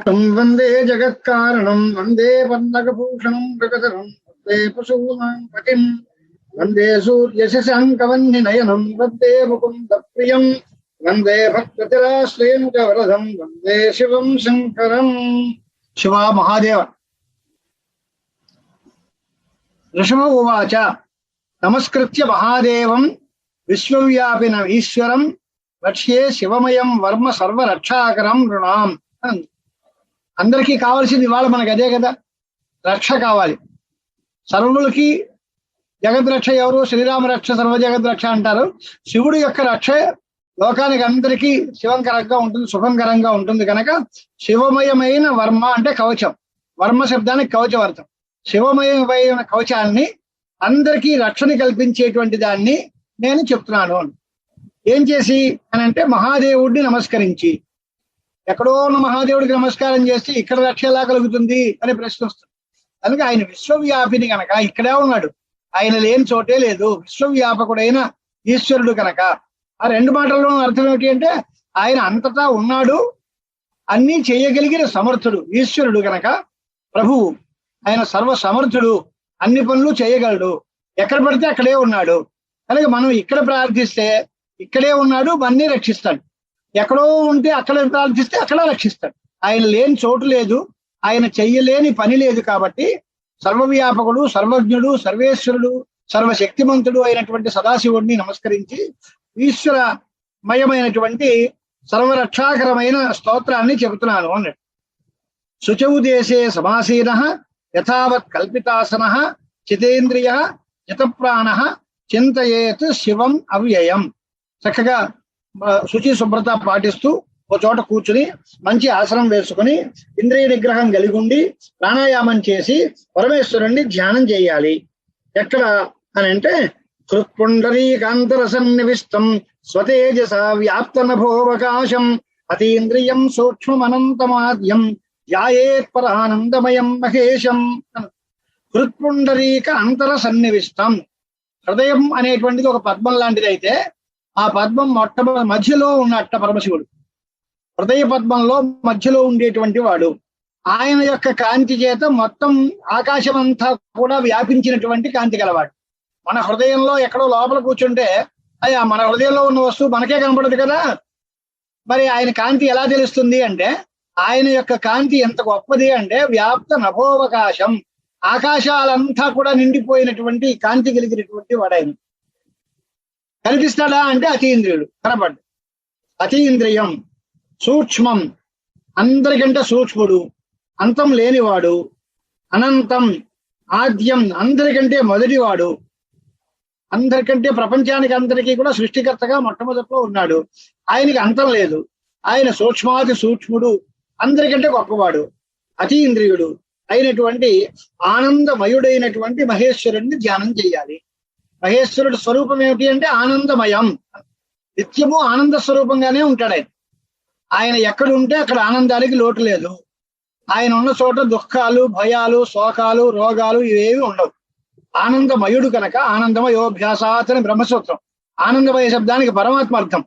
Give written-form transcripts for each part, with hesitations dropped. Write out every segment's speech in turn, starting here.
వందే జగత్కారణం వందే పన్నగభూషణం ప్రకటనం వందే పశూనాం పతిం వందే సూర్యశశాంకవన్నినయనం వందే ముకుంద ప్రియం వందే భక్తజలాశ్రయం చ వరదం వందే శివం శంకరం. శివ మహాదేవ. ఋషభ ఉవాచ నమస్కృత్య మహాదేవం విశ్వవ్యాపిన ఈశ్వరం వక్ష్యే శివమయం వర్మ సర్వరక్షాకరం నృణాం. అందరికీ కావాల్సింది ఇవాళ మనకు అదే కదా, రక్ష కావాలి. సర్వులకి జగద్రక్ష ఎవరు? శ్రీరామ రక్ష సర్వ జగద్రక్ష అంటారు. శివుడు యొక్క రక్ష లోకానికి అందరికీ శివంకరంగా ఉంటుంది, సుఖంకరంగా ఉంటుంది కనుక శివమయమైన వర్మ అంటే కవచం. వర్మ శబ్దానికి కవచం అర్థం. శివమయమైన కవచాన్ని అందరికీ రక్షణ కల్పించేటువంటి దాన్ని నేను చెప్తున్నాను. ఏం చేసి అని అంటే మహాదేవుడిని నమస్కరించి. ఎక్కడో ఉన్న మహాదేవుడికి నమస్కారం చేస్తే ఇక్కడ రక్ష ఎలా కలుగుతుంది అని ప్రశ్న వస్తుంది. కనుక ఆయన విశ్వవ్యాపిని కనుక ఇక్కడే ఉన్నాడు, ఆయన లేని చోటే లేదు. విశ్వవ్యాపకుడైన ఈశ్వరుడు కనుక ఆ రెండు మాటల్లో అర్థం ఏమిటి అంటే ఆయన అంతటా ఉన్నాడు, అన్నీ చేయగలిగిన సమర్థుడు ఈశ్వరుడు కనుక ప్రభువు. ఆయన సర్వ సమర్థుడు, అన్ని పనులు చేయగలడు, ఎక్కడ పడితే అక్కడే ఉన్నాడు. కనుక మనం ఇక్కడ ప్రార్థిస్తే ఇక్కడే ఉన్నాడు, అన్నీ రక్షిస్తాడు. ఎక్కడో ఉంటే అక్కడ ప్రార్థిస్తే అక్కడ రక్షిస్తాడు. ఆయన లేని చోటు లేదు, ఆయన చెయ్యలేని పని లేదు. కాబట్టి సర్వవ్యాపకుడు, సర్వజ్ఞుడు, సర్వేశ్వరుడు, సర్వశక్తిమంతుడు అయినటువంటి సదాశివుడిని నమస్కరించి ఈశ్వరమయమైనటువంటి సర్వరక్షాకరమైన స్తోత్రాన్ని చెబుతున్నాను అన్నాడు. శుచౌ దేశే సమాసీన యథావత్ కల్పితాసన చితేంద్రియ చితప్రాణ చింతయేత్ శివం అవ్యయం. చక్కగా శుచి శుభ్రత పాటిస్తూ ఒక చోట కూర్చుని మంచి ఆసనం వేసుకుని ఇంద్రియ నిగ్రహం కలిగి ఉండి ప్రాణాయామం చేసి పరమేశ్వరుణ్ణి ధ్యానం చేయాలి. ఎక్కడ అని అంటే హృత్పుండరీకాంతర సన్నివిష్టం స్వతేజస వ్యాప్త నభోవకాశం అతీంద్రియం సూక్ష్మమనంతమాద్యం ధ్యాయేత్ పరానందమయం మహేశం. హృత్పుండరీక అంతర సన్నివిష్టం. హృదయం అనేటువంటిది ఒక పద్మం లాంటిది అయితే ఆ పద్మం మొట్టమొదటి మధ్యలో ఉన్నట్ట పరమశివుడు. హృదయ పద్మంలో మధ్యలో ఉండేటువంటి వాడు. ఆయన యొక్క కాంతి చేత మొత్తం ఆకాశం అంతా కూడా వ్యాపించినటువంటి కాంతి గలవాడు. మన హృదయంలో ఎక్కడో లోపల కూర్చుంటే అయ్యా మన హృదయంలో ఉన్న వస్తువు మనకే కనపడదు కదా, మరి ఆయన కాంతి ఎలా తెలుస్తుంది అంటే ఆయన యొక్క కాంతి ఎంత గొప్పది అంటే వ్యాప్త నభోవకాశం, ఆకాశాలంతా కూడా నిండిపోయినటువంటి కాంతి కలిగినటువంటి వాడు ఆయన. కనిపిస్తాడా అంటే అతీంద్రియుడు, కనపడ్డు. అతీంద్రియం సూక్ష్మం, అందరికంటే సూక్ష్ముడు, అంతం లేనివాడు, అనంతం ఆద్యం, అందరికంటే మొదటివాడు, అందరికంటే ప్రపంచానికి అందరికీ కూడా సృష్టికర్తగా మొట్టమొదట్లో ఉన్నాడు. ఆయనకి అంతం లేదు. ఆయన సూక్ష్మాతి సూక్ష్ముడు, అందరికంటే గొప్పవాడు, అతీంద్రియుడు అయినటువంటి ఆనందమయుడైనటువంటి మహేశ్వరుణ్ణి ధ్యానం చేయాలి. మహేశ్వరుడు స్వరూపం ఏమిటి అంటే ఆనందమయం. నిత్యము ఆనంద స్వరూపంగానే ఉంటాడు ఆయన. ఆయన ఎక్కడ ఉంటే అక్కడ ఆనందానికి లోటు లేదు. ఆయన ఉన్న చోట దుఃఖాలు, భయాలు, శోకాలు, రోగాలు ఇవేవి ఉండవు. ఆనందమయుడు కనుక ఆనందమయోభ్యాసాత్ అని బ్రహ్మసూత్రం. ఆనందమయ శబ్దానికి పరమాత్మ అర్థం.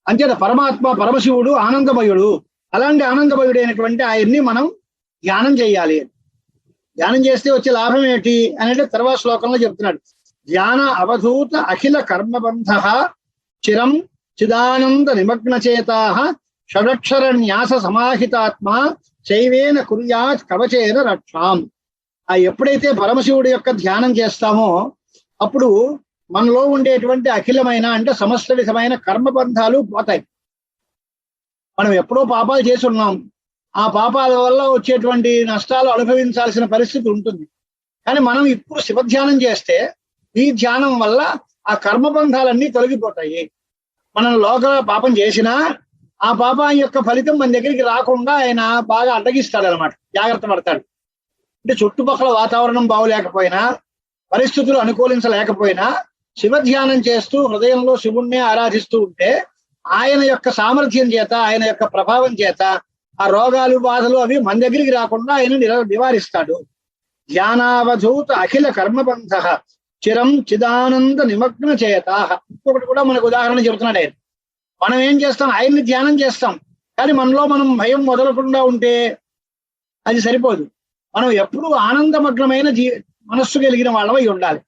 అంతేత పరమాత్మ పరమశివుడు ఆనందమయుడు. అలాంటి ఆనందమయుడైనటువంటి ఆయన్ని మనం ధ్యానం చేయాలి. ధ్యానం చేస్తే వచ్చే లాభం ఏంటి అని అంటే తర్వాత శ్లోకంలో చెప్తున్నాడు. ధ్యాన అవధూత అఖిల కర్మబంధ చిరం చిదానంద నిమగ్న చేతా షడక్షర న్యాస సమాహితాత్మ శైవేన కుర్యాత్ కవచేన రక్షాం. ఆ ఎప్పుడైతే పరమశివుడి యొక్క ధ్యానం చేస్తామో అప్పుడు మనలో ఉండేటువంటి అఖిలమైన అంటే సమస్త విధమైన కర్మబంధాలు పోతాయి. మనం ఎప్పుడో పాపాలు చేసి ఉన్నాం, ఆ పాపాల వల్ల వచ్చేటువంటి నష్టాలు అనుభవించాల్సిన పరిస్థితి ఉంటుంది. కానీ మనం ఇప్పుడు శివధ్యానం చేస్తే ఈ ధ్యానం వల్ల ఆ కర్మబంధాలన్నీ తొలగిపోతాయి. మనం లోక పాపం చేసినా ఆ పాపం యొక్క ఫలితం మన దగ్గరికి రాకుండా ఆయన బాగా అడ్డగిస్తాడు అనమాట, జాగ్రత్త పడతాడు. అంటే చుట్టుపక్కల వాతావరణం బాగోలేకపోయినా, పరిస్థితులు అనుకూలించలేకపోయినా శివధ్యానం చేస్తూ హృదయంలో శివుణ్ణే ఆరాధిస్తూ ఉంటే ఆయన యొక్క సామర్థ్యం చేత, ఆయన యొక్క ప్రభావం చేత ఆ రోగాలు, బాధలు అవి మన దగ్గరికి రాకుండా ఆయన నివారిస్తాడు. ధ్యానావధూత అఖిల కర్మబంధ చిరం చిదానంద నిమగ్న చేత. ఇంకొకటి కూడా మనకు ఉదాహరణ చెబుతున్నాడు ఆయన. మనం ఏం చేస్తాం, ఆయన్ని ధ్యానం చేస్తాం కానీ మనలో మనం భయం వదలకుండా ఉంటే అది సరిపోదు. మనం ఎప్పుడూ ఆనందమగ్నమైన మనస్సు కలిగిన వాళ్ళమై ఉండాలి.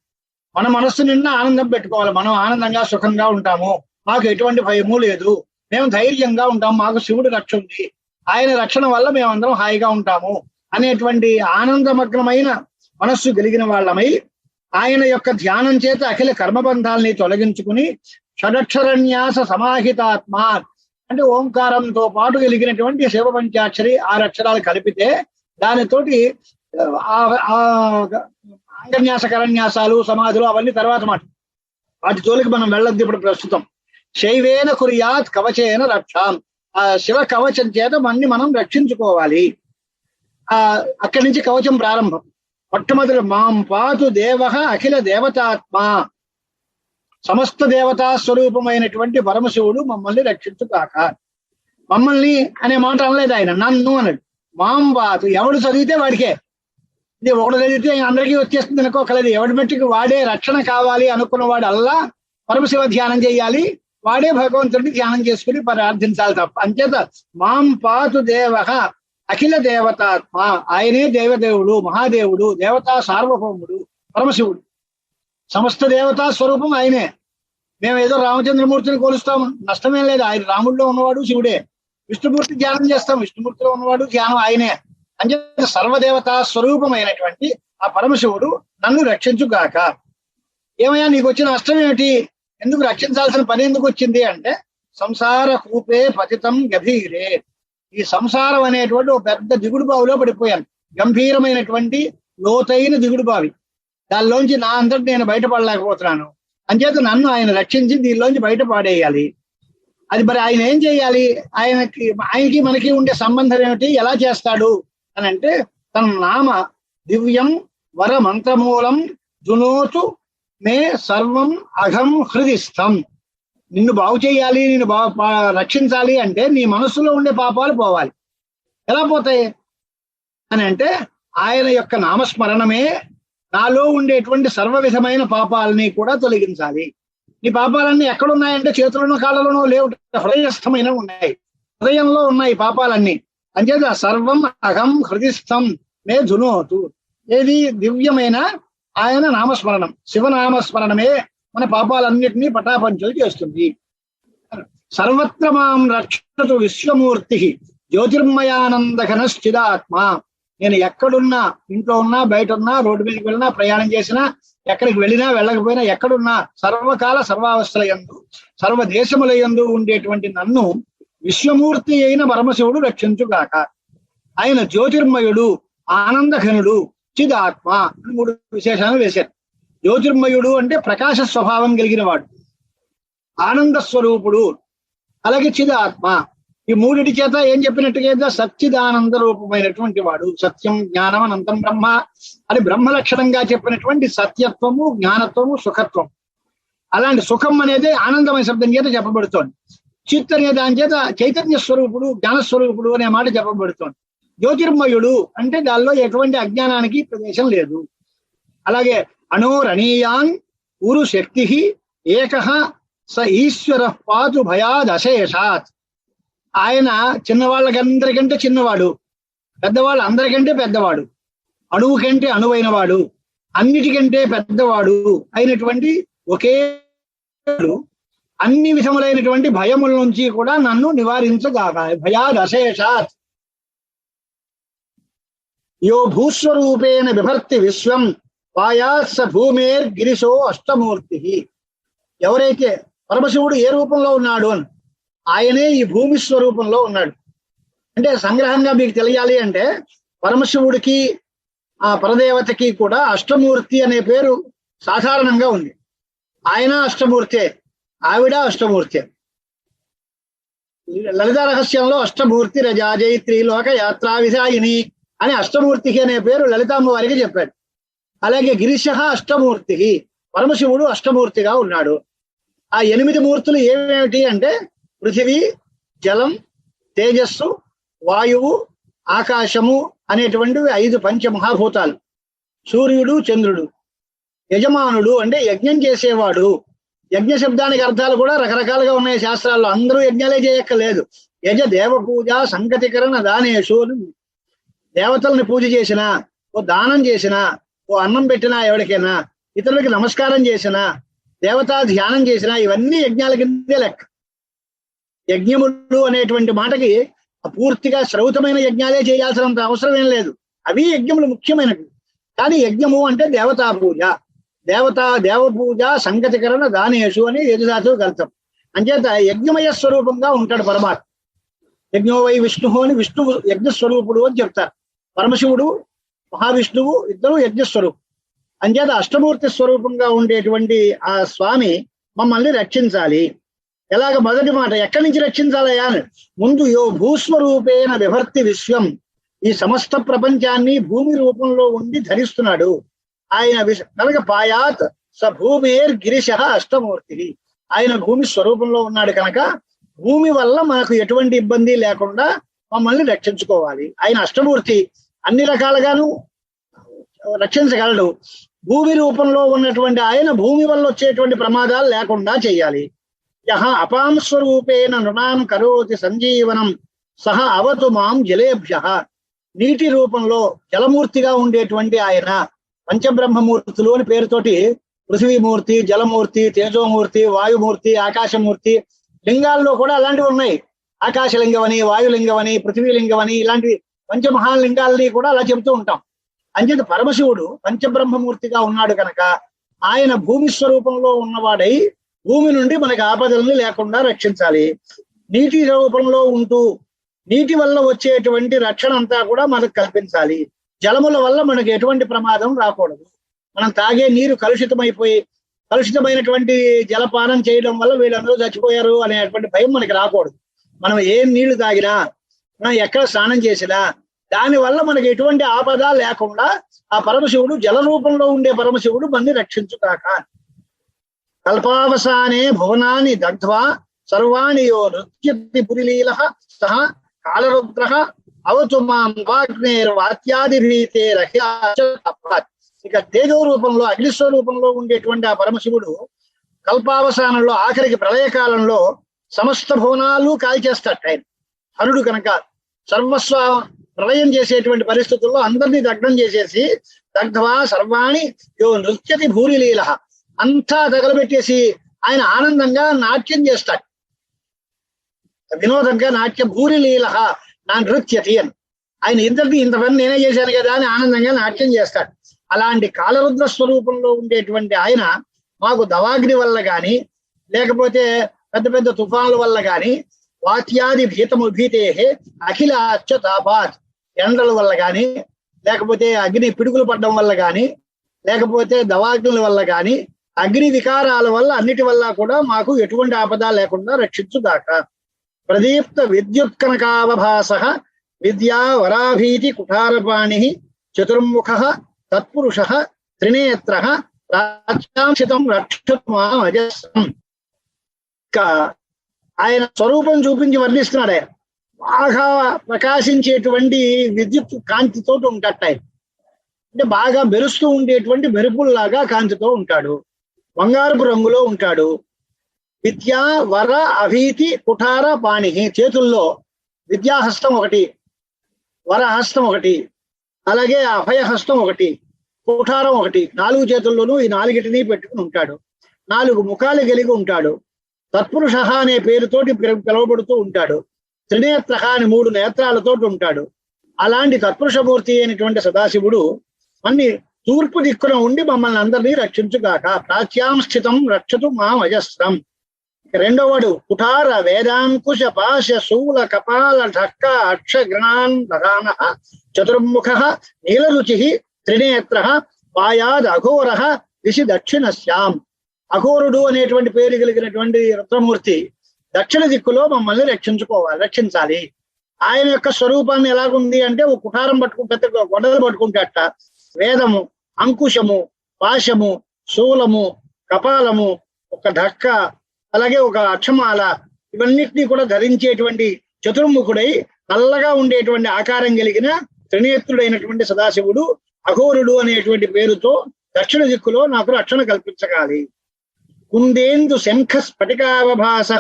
మన మనస్సు నిండా ఆనందం పెట్టుకోవాలి. మనం ఆనందంగా సుఖంగా ఉంటాము, మాకు ఎటువంటి భయము లేదు, మేము ధైర్యంగా ఉంటాము, మాకు శివుడు రక్ష ఉంది, ఆయన రక్షణ వల్ల మేమందరం హాయిగా ఉంటాము అనేటువంటి ఆనందమగ్నమైన మనస్సు కలిగిన వాళ్ళమై ఆయన యొక్క ధ్యానం చేత అఖిల కర్మబంధాలని తొలగించుకుని షడక్షరన్యాస సమాహితాత్మ అంటే ఓంకారంతో పాటు కలిగినటువంటి శివ పంచాక్షరి 6 అక్షరాలు కలిపితే దానితోటి అంగన్యాస కరన్యాసాలు సమాధులు అవన్నీ తర్వాత మాట, వాటి జోలికి మనం వెళ్ళొద్దు ఇప్పుడు ప్రస్తుతం. శైవేన కుర్యాత్ కవచేన రక్షాం, ఆ శివ కవచం చేత మనం రక్షించుకోవాలి. అక్కడి నుంచి కవచం ప్రారంభం. మొట్టమొదటి మాం పాతు దేవ అఖిల దేవతాత్మ, సమస్త దేవతా స్వరూపమైనటువంటి పరమశివుడు మమ్మల్ని రక్షించుగాక. మమ్మల్ని అనే మాట అనలేదు ఆయన, నన్ను అన్నాడు. మాం పాతు, ఎవడు చదివితే వాడికే, ఇది ఒకడు చదివితే అందరికీ వచ్చేస్తుంది అనుకోకలేదు. ఎవడి మట్టికి వాడే రక్షణ కావాలి అనుకున్నవాడు అల్లా పరమశివ ధ్యానం చేయాలి, వాడే భగవంతుడిని ధ్యానం చేసుకుని ప్రార్థించాలి తప్ప. అంచేత మాం పాతు దేవ అఖిల దేవతాత్మ, ఆయనే దేవదేవుడు, మహాదేవుడు, దేవతా సార్వభౌముడు, పరమశివుడు, సమస్త దేవతా స్వరూపం ఆయనే. మేము ఏదో రామచంద్రమూర్తిని కొలుస్తాం, నష్టమేం లేదు. ఆయన రాముడిలో ఉన్నవాడు శివుడే. విష్ణుమూర్తి ధ్యానం చేస్తాం, విష్ణుమూర్తిలో ఉన్నవాడు ధ్యానం ఆయనే. అంటే సర్వదేవతా స్వరూపమైనటువంటి ఆ పరమశివుడు నన్ను రక్షించుగాక. ఏమయ్యా నీకు వచ్చిన నష్టం ఏమిటి, ఎందుకు రక్షించాల్సిన పని ఎందుకు వచ్చింది అంటే, సంసార కూపే పతితం గభీరే, ఈ సంసారం అనేటువంటి ఒక పెద్ద దిగుడు బావిలో పడిపోయాను. గంభీరమైనటువంటి లోతైన దిగుడు బావి, దానిలోంచి నా అంతటి నేను బయటపడలేకపోతున్నాను. అంచేత నన్ను ఆయన రక్షించి దీనిలోంచి బయటపడేయాలి. అది మరి ఆయన ఏం చేయాలి, ఆయనకి మనకి ఉండే సంబంధం ఏమిటి, ఎలా చేస్తాడు అని అంటే, తన నామ దివ్యం వర మంత్రమూలం జునోతు మే సర్వం అఘం హృదిస్థం. నిన్ను బాగు చేయాలి, నిన్ను రక్షించాలి అంటే నీ మనస్సులో ఉండే పాపాలు పోవాలి. ఎలా పోతాయి అని అంటే, ఆయన యొక్క నామస్మరణమే నాలో ఉండేటువంటి సర్వ విధమైన పాపాలని కూడా తొలగించాలి. నీ పాపాలన్నీ ఎక్కడున్నాయంటే చేతులను కాళ్ళలోనో లేవు, హృదయస్థమైన ఉన్నాయి, హృదయంలో ఉన్నాయి పాపాలన్నీ. అంచేత సర్వం అహం హృదిస్థం మే జునోతు, ఏది దివ్యమైన ఆయన నామస్మరణం, శివనామస్మరణమే మన పాపాలన్నిటినీ పటాపంచలు చేస్తుంది. సర్వత్ర మాం రక్షతు విశ్వమూర్తి జ్యోతిర్మయానంద ఘనశ్చిదాత్మ. నేను ఎక్కడున్నా, ఇంట్లో ఉన్నా, బయట ఉన్నా, రోడ్డు మీదకి వెళ్ళినా, ప్రయాణం చేసినా, ఎక్కడికి వెళ్ళినా వెళ్ళకపోయినా, ఎక్కడున్నా సర్వకాల సర్వావస్థల యందు సర్వదేశముల యందు ఉండేటువంటి నన్ను విశ్వమూర్తి అయిన పరమశివుడు రక్షించుగాక. ఆయన జ్యోతిర్మయుడు, ఆనందఘనుడు, చిదాత్మ అని 3 విశేషాలు వేశారు. జ్యోతిర్మయుడు అంటే ప్రకాశ స్వభావం కలిగిన వాడు, ఆనంద స్వరూపుడు, అలాగే చిదాత్మ. ఈ 3 చేత ఏం చెప్పినట్టుగా సచ్చిదానంద రూపమైనటువంటి వాడు. సత్యం జ్ఞానం అనంతం బ్రహ్మ అని బ్రహ్మ లక్షణంగా చెప్పినటువంటి సత్యత్వము, జ్ఞానత్వము, సుఖత్వం. అలాంటి సుఖం అనేది ఆనందమైన శబ్దం చేత చెప్పబడుతోంది. చిత్ అనే దాని చేత చైతన్య స్వరూపుడు, జ్ఞానస్వరూపుడు అనే మాట చెప్పబడుతోంది. జ్యోతిర్మయుడు అంటే దానిలో ఎటువంటి అజ్ఞానానికి ప్రదేశం లేదు. అలాగే అణోరణీయాన్ ఉరు శక్తి ఏకః స ఈశ్వర పాతు భయాద్ అశేషాత్. ఆయన చిన్నవాళ్ళకందరికంటే చిన్నవాడు, పెద్దవాళ్ళు అందరికంటే పెద్దవాడు, అణువు కంటే అణువైన వాడు, అన్నిటికంటే పెద్దవాడు అయినటువంటి ఒకే అన్ని విధములైనటువంటి భయముల నుంచి కూడా నన్ను నివారించగాక. భయాద్ అశేషాత్. యో భూస్వరూపేణ బిభర్తి విశ్వం వాయాత్స భూమేర్ గిరిశో అష్టమూర్తి. ఎవరైతే పరమశివుడు ఏ రూపంలో ఉన్నాడు అని, ఆయనే ఈ భూమి స్వరూపంలో ఉన్నాడు. అంటే సంగ్రహంగా మీకు తెలియాలి అంటే, పరమశివుడికి ఆ పరదేవతకి కూడా అష్టమూర్తి అనే పేరు సాధారణంగా ఉంది. ఆయన అష్టమూర్తే, ఆవిడ అష్టమూర్తే. లలితా రహస్యంలో అష్టమూర్తి రజాజయిత్రి లోక యాత్రా విధాయిని అని అష్టమూర్తికి అనే పేరు లలితాంబ వారికి చెప్పాడు. అలాగే గిరిశ అష్టమూర్తి, పరమశివుడు అష్టమూర్తిగా ఉన్నాడు. ఆ 8 మూర్తులు ఏమేమిటి అంటే, పృథివీ, జలం, తేజస్సు, వాయువు, ఆకాశము అనేటువంటివి 5 పంచమహాభూతాలు. సూర్యుడు, చంద్రుడు. యజమానుడు అంటే యజ్ఞం చేసేవాడు. యజ్ఞ శబ్దానికి అర్థాలు కూడా రకరకాలుగా ఉన్నాయి శాస్త్రాల్లో. అందరూ యజ్ఞాలే చేయక్కర్లేదు. యజ దేవ పూజ సంగతికరణ దానేషు. దేవతల్ని పూజ చేసినా, ఓ దానం చేసినా, ఓ అన్నం పెట్టినా, ఎవరికైనా ఇతరులకి నమస్కారం చేసినా, దేవతా ధ్యానం చేసినా ఇవన్నీ యజ్ఞాల కిందే లెక్క. యజ్ఞములు అనేటువంటి మాటకి పూర్తిగా శ్రౌతమైన యజ్ఞాలే చేయాల్సినంత అవసరం ఏం లేదు. అవి యజ్ఞములు ముఖ్యమైనవి. కానీ యజ్ఞము అంటే దేవతా పూజ, దేవ పూజ సంగతికరణ దానేషు అని యజుధాతువు అర్థం. అంచేత యజ్ఞమయ స్వరూపంగా ఉంటాడు పరమాత్మ. యజ్ఞో వై విష్ణువు అని విష్ణువు యజ్ఞస్వరూపుడు అని చెప్తారు. పరమశివుడు మహావిష్ణువు ఇద్దరు యజ్ఞస్వరూపు. అంచేత అష్టమూర్తి స్వరూపంగా ఉండేటువంటి ఆ స్వామి మమ్మల్ని రక్షించాలి. ఎలాగ మొదటి మాట ఎక్కడి నుంచి రక్షించాలయా అని, ముందు యో భూస్వరూపేణ విభర్తి విశ్వం, ఈ సమస్త ప్రపంచాన్ని భూమి రూపంలో ఉండి ధరిస్తున్నాడు ఆయన. కనుక పాయాత్ స భూమేర్ గిరిశ అష్టమూర్తి, ఆయన భూమి స్వరూపంలో ఉన్నాడు కనుక భూమి వల్ల మనకు ఎటువంటి ఇబ్బంది లేకుండా మమ్మల్ని రక్షించుకోవాలి. ఆయన అష్టమూర్తి, అన్ని రకాలుగాను రక్షించగలడు. భూమి రూపంలో ఉన్నటువంటి ఆయన భూమి వల్ల వచ్చేటువంటి ప్రమాదాలు లేకుండా చేయాలి. యహ అపాం స్వరూపేణ నృణాం కరోతి సంజీవనం సహ అవతు మాం జలేభ్య, నీటి రూపంలో జలమూర్తిగా ఉండేటువంటి ఆయన పంచబ్రహ్మమూర్తులు అని పేరుతోటి పృథివీమూర్తి, జలమూర్తి, తేజోమూర్తి, వాయుమూర్తి, ఆకాశమూర్తి, లింగాల్లో కూడా అలాంటివి ఉన్నాయి. ఆకాశలింగం అని, వాయులింగం అని, పృథివీలింగం అని, ఇలాంటి పంచమహాలింగాలని కూడా అలా చెబుతూ ఉంటాం. అంచేత పరమశివుడు పంచబ్రహ్మమూర్తిగా ఉన్నాడు కనుక ఆయన భూమి స్వరూపంలో ఉన్నవాడై భూమి నుండి మనకి ఆపదల్ని లేకుండా రక్షించాలి. నీటి రూపంలో ఉంటూ నీటి వల్ల వచ్చేటువంటి రక్షణ అంతా కూడా మనకు కల్పించాలి. జలముల వల్ల మనకు ఎటువంటి ప్రమాదం రాకూడదు. మనం తాగే నీరు కలుషితమైనటువంటి జలపానం చేయడం వల్ల వీళ్ళందరూ చచ్చిపోయారు అనేటువంటి భయం మనకి రాకూడదు. మనం ఏ నీళ్లు తాగినా, మనం ఎక్కడ స్నానం చేసినా దాని వల్ల మనకి ఎటువంటి ఆపద లేకుండా ఆ పరమశివుడు, జల రూపంలో ఉండే పరమశివుడు మనని రక్షించుగాక. కల్పావసానే భువనాన్ని దగ్ధ్వా సర్వాణి యో నృత్యతి పురిలీల సహ కాలరుద్ర అవతు మాం వాగ్నేర్వాత్యాదిభీతే రహ్యాచ. ఇక తేజో రూపంలో, అగ్నిస్వరూపంలో ఉండేటువంటి ఆ పరమశివుడు కల్పావసానంలో, ఆఖరికి ప్రళయకాలంలో సమస్త భువనాలు కాల్చేస్తాడు ఆయన. హరుడు కనుక సర్వస్వ ప్రళయం చేసేటువంటి పరిస్థితుల్లో అందరినీ దగ్ధం చేసేసి దగ్ధ్వా సర్వాణి యో నృత్యతి భూరిలీల, అంతా తగలబెట్టేసి ఆయన ఆనందంగా నాట్యం చేస్తాడు. వినోదంగా నాట్యం, భూరిలీల నా నృత్యతి అని. ఆయన ఇంత పని నేనే చేశాను కదా అని ఆనందంగా నాట్యం చేస్తాడు. అలాంటి కాలరుద్ర స్వరూపంలో ఉండేటువంటి ఆయన మాకు దవాగ్ని వల్ల కానీ, లేకపోతే పెద్ద పెద్ద తుఫాన్ల వల్ల కానీ, వాత్యాది భీతే అఖిల అచ్చతాపాత్, ఎండల వల్ల కానీ, లేకపోతే అగ్ని పిడుగులు పడడం వల్ల కానీ, లేకపోతే దవాగ్నుల వల్ల కానీ, అగ్ని వికారాల వల్ల అన్నిటి వల్ల కూడా మాకు ఎటువంటి ఆపద లేకుండా రక్షించుగాక. ప్రదీప్త విద్యుత్కనకావభాస విద్యా వరాభీతి కుఠారపాణి చతుర్ముఖ తత్పురుష త్రినేత్ర రాజ్యాంశితం రక్షతుమాజస్రం. ఆయన స్వరూపం చూపించి వర్ణిస్తున్నాడు. ఆయన బాగా ప్రకాశించేటువంటి విద్యుత్ కాంతితో ఉంటాడు. ఆయన అంటే బాగా మెరుస్తూ ఉండేటువంటి మెరుపుల్లాగా కాంతితో ఉంటాడు. బంగారపు రంగులో ఉంటాడు. విద్యా వర అభీతి కుఠార పాణి, చేతుల్లో విద్యాహస్తం ఒకటి, వరహస్తం ఒకటి, అలాగే అభయహస్తం ఒకటి, కుఠారం ఒకటి, 4 చేతుల్లోనూ ఈ 4టిని పెట్టుకుని ఉంటాడు. 4 ముఖాలు కలిగి ఉంటాడు. తత్పురుష అనే పేరుతోటి పిలువబడుతూ ఉంటాడు. త్రినేత్ర అని 3 నేత్రాలతో ఉంటాడు. అలాంటి తత్పురుషమూర్తి అయినటువంటి సదాశివుడు అన్ని తూర్పు దిక్కున ఉండి మమ్మల్ని అందరినీ రక్షించుగాక. ప్రాచ్యాం స్థితం రక్షతు మాం అజస్రం. రెండవడు కుఠార వేదాంకుశ పాశ శూల కపాల ఢక్క అక్ష గృణాన్ దధాన చతుర్ముఖ నీలరుచి త్రినేత్ర పాయాద్ అఘోర దిశి దక్షిణశ్యాం. అఘోరుడు అనేటువంటి పేరు కలిగినటువంటి రుద్రమూర్తి దక్షిణ దిక్కులో మమ్మల్ని రక్షించాలి. ఆయన యొక్క స్వరూపాన్ని ఎలాగుంది అంటే ఒక కుఠారం పెద్ద గొడవలు పట్టుకుంటాట. వేదము, అంకుశము, పాశము, శూలము, కపాలము, ఒక ఢక్క, అలాగే ఒక అక్షమాల, ఇవన్నిటినీ కూడా ధరించేటువంటి చతుర్ముఖుడై నల్లగా ఉండేటువంటి ఆకారం కలిగిన త్రినేత్రుడైనటువంటి సదాశివుడు అఘోరుడు అనేటువంటి పేరుతో దక్షిణ దిక్కులో నాకు రక్షణ కల్పించగాలి. కుందేందు శంఖ స్ఫటికావభాస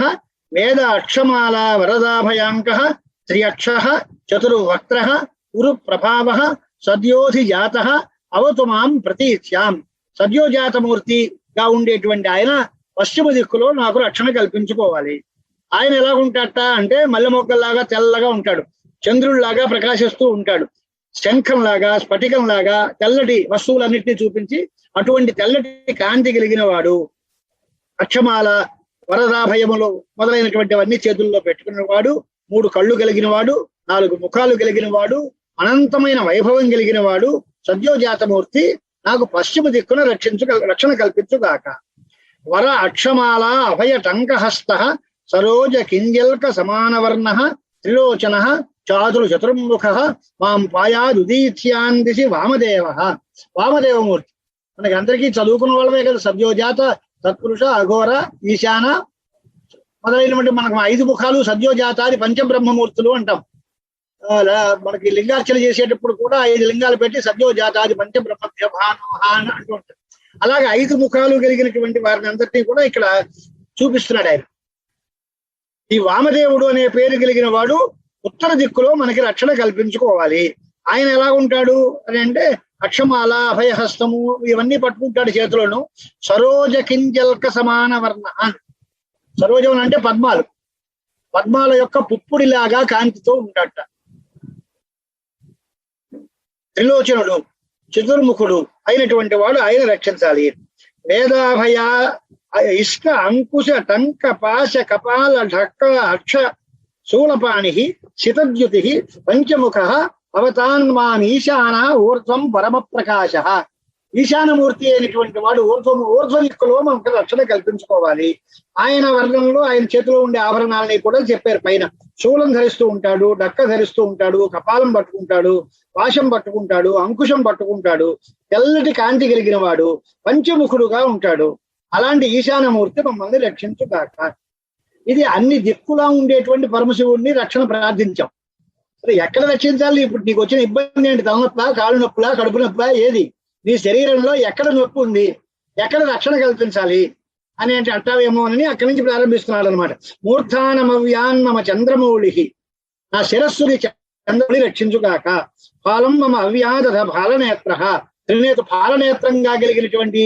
వేద అక్షమాల వరదాభయాంక త్రియక్ష చతుర్వక్త్ర ఉరు ప్రభావ సద్యోధిజాత అవతు మాం ప్రతీత్యాం. సద్యోజాతమూర్తిగా ఉండేటువంటి ఆయన పశ్చిమ దిక్కులో నాకు రక్షణ కల్పించుకోవాలి. ఆయన ఎలా ఉంటాడట అంటే మల్లె మొక్కల్లాగా తెల్లగా ఉంటాడు, చంద్రుడిలాగా ప్రకాశిస్తూ ఉంటాడు, శంఖంలాగా స్ఫటికంలాగా తెల్లటి వస్తువులన్నింటినీ చూపించి అటువంటి తెల్లటి కాంతి కలిగిన వాడు, అక్షమాల వరదాభయములు మొదలైనటువంటివన్నీ చేతుల్లో పెట్టుకున్నవాడు, 3 కళ్ళు కలిగిన వాడు, 4 ముఖాలు కలిగిన వాడు, అనంతమైన వైభవం కలిగిన వాడు సద్యోజాతమూర్తి నాకు పశ్చిమ దిక్కున రక్షణ కల్పించుగాక. వర అక్షమాల అభయ టంకహస్త సరోజ కింజల్క సమానవర్ణ త్రిలోచన చాతురు చతుర్ముఖ మాం పాయాదుదీత్యాందిశి వామదేవ. వామదేవమూర్తి మనకి అందరికీ చదువుకున్న వాళ్ళమే కదా, సద్యోజాత, తత్పురుష, అఘోర, ఈశాన మొదలైనటువంటి మనకు 5 ముఖాలు సద్యోజాతాది పంచబ్రహ్మమూర్తులు అంటాం. మనకి లింగార్చన చేసేటప్పుడు కూడా 5 లింగాలు పెట్టి సద్యోజాతాది పంచబ్రహ్మభ్య భానోహాన అంటూ ఉంటారు. అలాగే 5 ముఖాలు కలిగినటువంటి వారిని అందరినీ కూడా ఇక్కడ చూపిస్తున్నాడు ఆయన. ఈ వామదేవుడు అనే పేరు కలిగిన వాడు ఉత్తర దిక్కులో మనకి రక్షణ కల్పించుకోవాలి. ఆయన ఎలా ఉంటాడు అని అంటే అక్షమాల అభయహస్తము ఇవన్నీ పట్టుకుంటాడు చేతులను. సరోజ కింజల్క సమాన వర్ణ. సరోజం అంటే పద్మాలు, పద్మాల యొక్క పుప్పుడిలాగా కాంతితో ఉంటాడట. త్రిలోచనుడు, చతుర్ముఖుడు అయినటువంటి వాడు ఆయన రక్షించాలి. వేదాభయ ఇష్ట అంకుశ టంక పాశ కపాల ఢక్క అక్ష శూలపాణి శితద్యుతి పంచముఖ అవతాన్మాన్ ఈశాన ఊర్ధ్వం పరమ ప్రకాశ. ఈశానమూర్తి అయినటువంటి వాడు ఊర్ధ్వ దిక్కులో మనకు రక్షణ కల్పించుకోవాలి. ఆయన వర్గంలో ఆయన చేతిలో ఉండే ఆభరణాలని కూడా చెప్పారు పైన. శూలం ధరిస్తూ ఉంటాడు, డక్క ధరిస్తూ ఉంటాడు, కపాలం పట్టుకుంటాడు, పాశం పట్టుకుంటాడు, అంకుశం పట్టుకుంటాడు, తెల్లటి కాంతి కలిగిన వాడు, పంచముఖుడుగా ఉంటాడు. అలాంటి ఈశానమూర్తి మమ్మల్ని రక్షించుగాక. ఇది అన్ని దిక్కులా ఉండేటువంటి పరమశివుడిని రక్షణ ప్రార్థించాం. సరే, ఎక్కడ రక్షించాలి? ఇప్పుడు నీకు వచ్చిన ఇబ్బంది ఏంటి? తలనొప్పా, కాళ్ళు నొప్పులా, కడుపు నొప్పా, ఏది? నీ శరీరంలో ఎక్కడ నొప్పి ఉంది, ఎక్కడ రక్షణ కల్పించాలి అని అంటే అంటావేమో అని అక్కడి నుంచి ప్రారంభిస్తున్నాడు అనమాట. మూర్ధానమవ్యాన్ మమ చంద్రమౌళి, నా శిరస్సుని చంద్రుని రక్షించుగాక. ఫాలం మమ అవ్యాదధ భాలనేత్ర, త్రినేత్ర భాలనేత్రంగా కలిగినటువంటి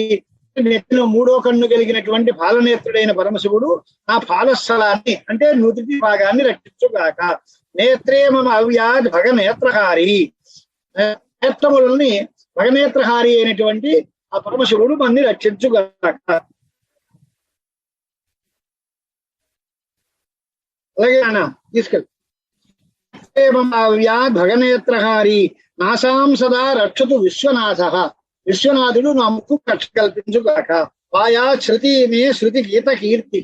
నెత్తిలో 3వ కన్ను కలిగినటువంటి భాలనేత్రుడైన పరమశివుడు నా భాలస్థలాన్ని అంటే నుదుటి భాగాన్ని రక్షించుగాక. నేత్రే మమ అవ్యాద్ భగనేత్రహారి, నేత్రములని భగనేత్రహారి అయినటువంటి ఆ పరమశివుడు మనని రక్షించుగాక. అలాగే అన్న తీసుకెళ్ళి. అవ్యాద్ భగనేత్రహారి నాసాం సదా రక్షతు విశ్వనాథ, విశ్వనాథుడు నా ముక్కు రక్ష కల్పించుగాక. ఆయా శృతి మే శృతి గీత కీర్తి,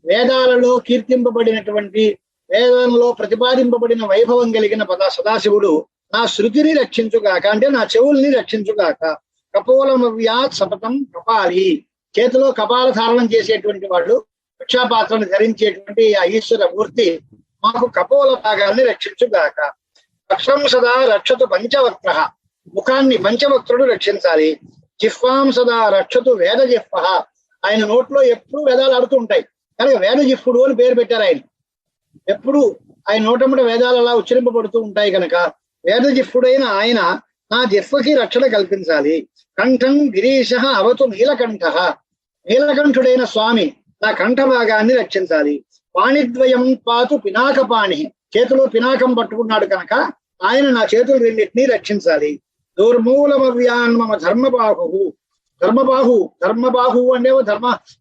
వేదాలలో కీర్తింపబడినటువంటి వేదంలో ప్రతిపాదింపబడిన వైభవం కలిగిన సదాశివుడు నా శృతిని రక్షించుగాక, అంటే నా చెవుల్ని రక్షించుగాక. కపోలమవ్యాత్ సపతం కపాలి, చేతిలో కపాల ధారణం చేసేటువంటి వాడు, భిక్షాపాత్రను ధరించేటువంటి ఆ ఈశ్వర మూర్తి మాకు కపోల భాగాన్ని రక్షించుగాక. అక్షం సదా రక్షతు పంచవక్త్ర, ముఖాన్ని పంచవక్త్రుడు రక్షించాలి. జిహ్వాం సదా రక్షతు వేద జిహ్వ, ఆయన నోట్లో ఎప్పుడు వేదాలు ఆడుతూ ఉంటాయి కనుక వేద జిహ్వుడు అని పేరు పెట్టారు. ఆయన ఎప్పుడు ఆయన నోటముట వేదాలు అలా ఉచ్చరింపబడుతూ ఉంటాయి కనుక వేద జిహ్వుడైన ఆయన నా జిహ్వకి రక్షణ కల్పించాలి. కంఠం గిరీశ అవతు నీలకంఠ, నీలకంఠుడైన స్వామి నా కంఠ భాగాన్ని రక్షించాలి. పాణిద్వయం పాతు పినాకపాణి, చేతిలో పినాకం పట్టుకున్నాడు కనుక ఆయన నా చేతులు రెండింటినీ రక్షించాలి. దుర్మూలమవ్యాన్ మమ ధర్మబాహు, ధర్మబాహు అంటే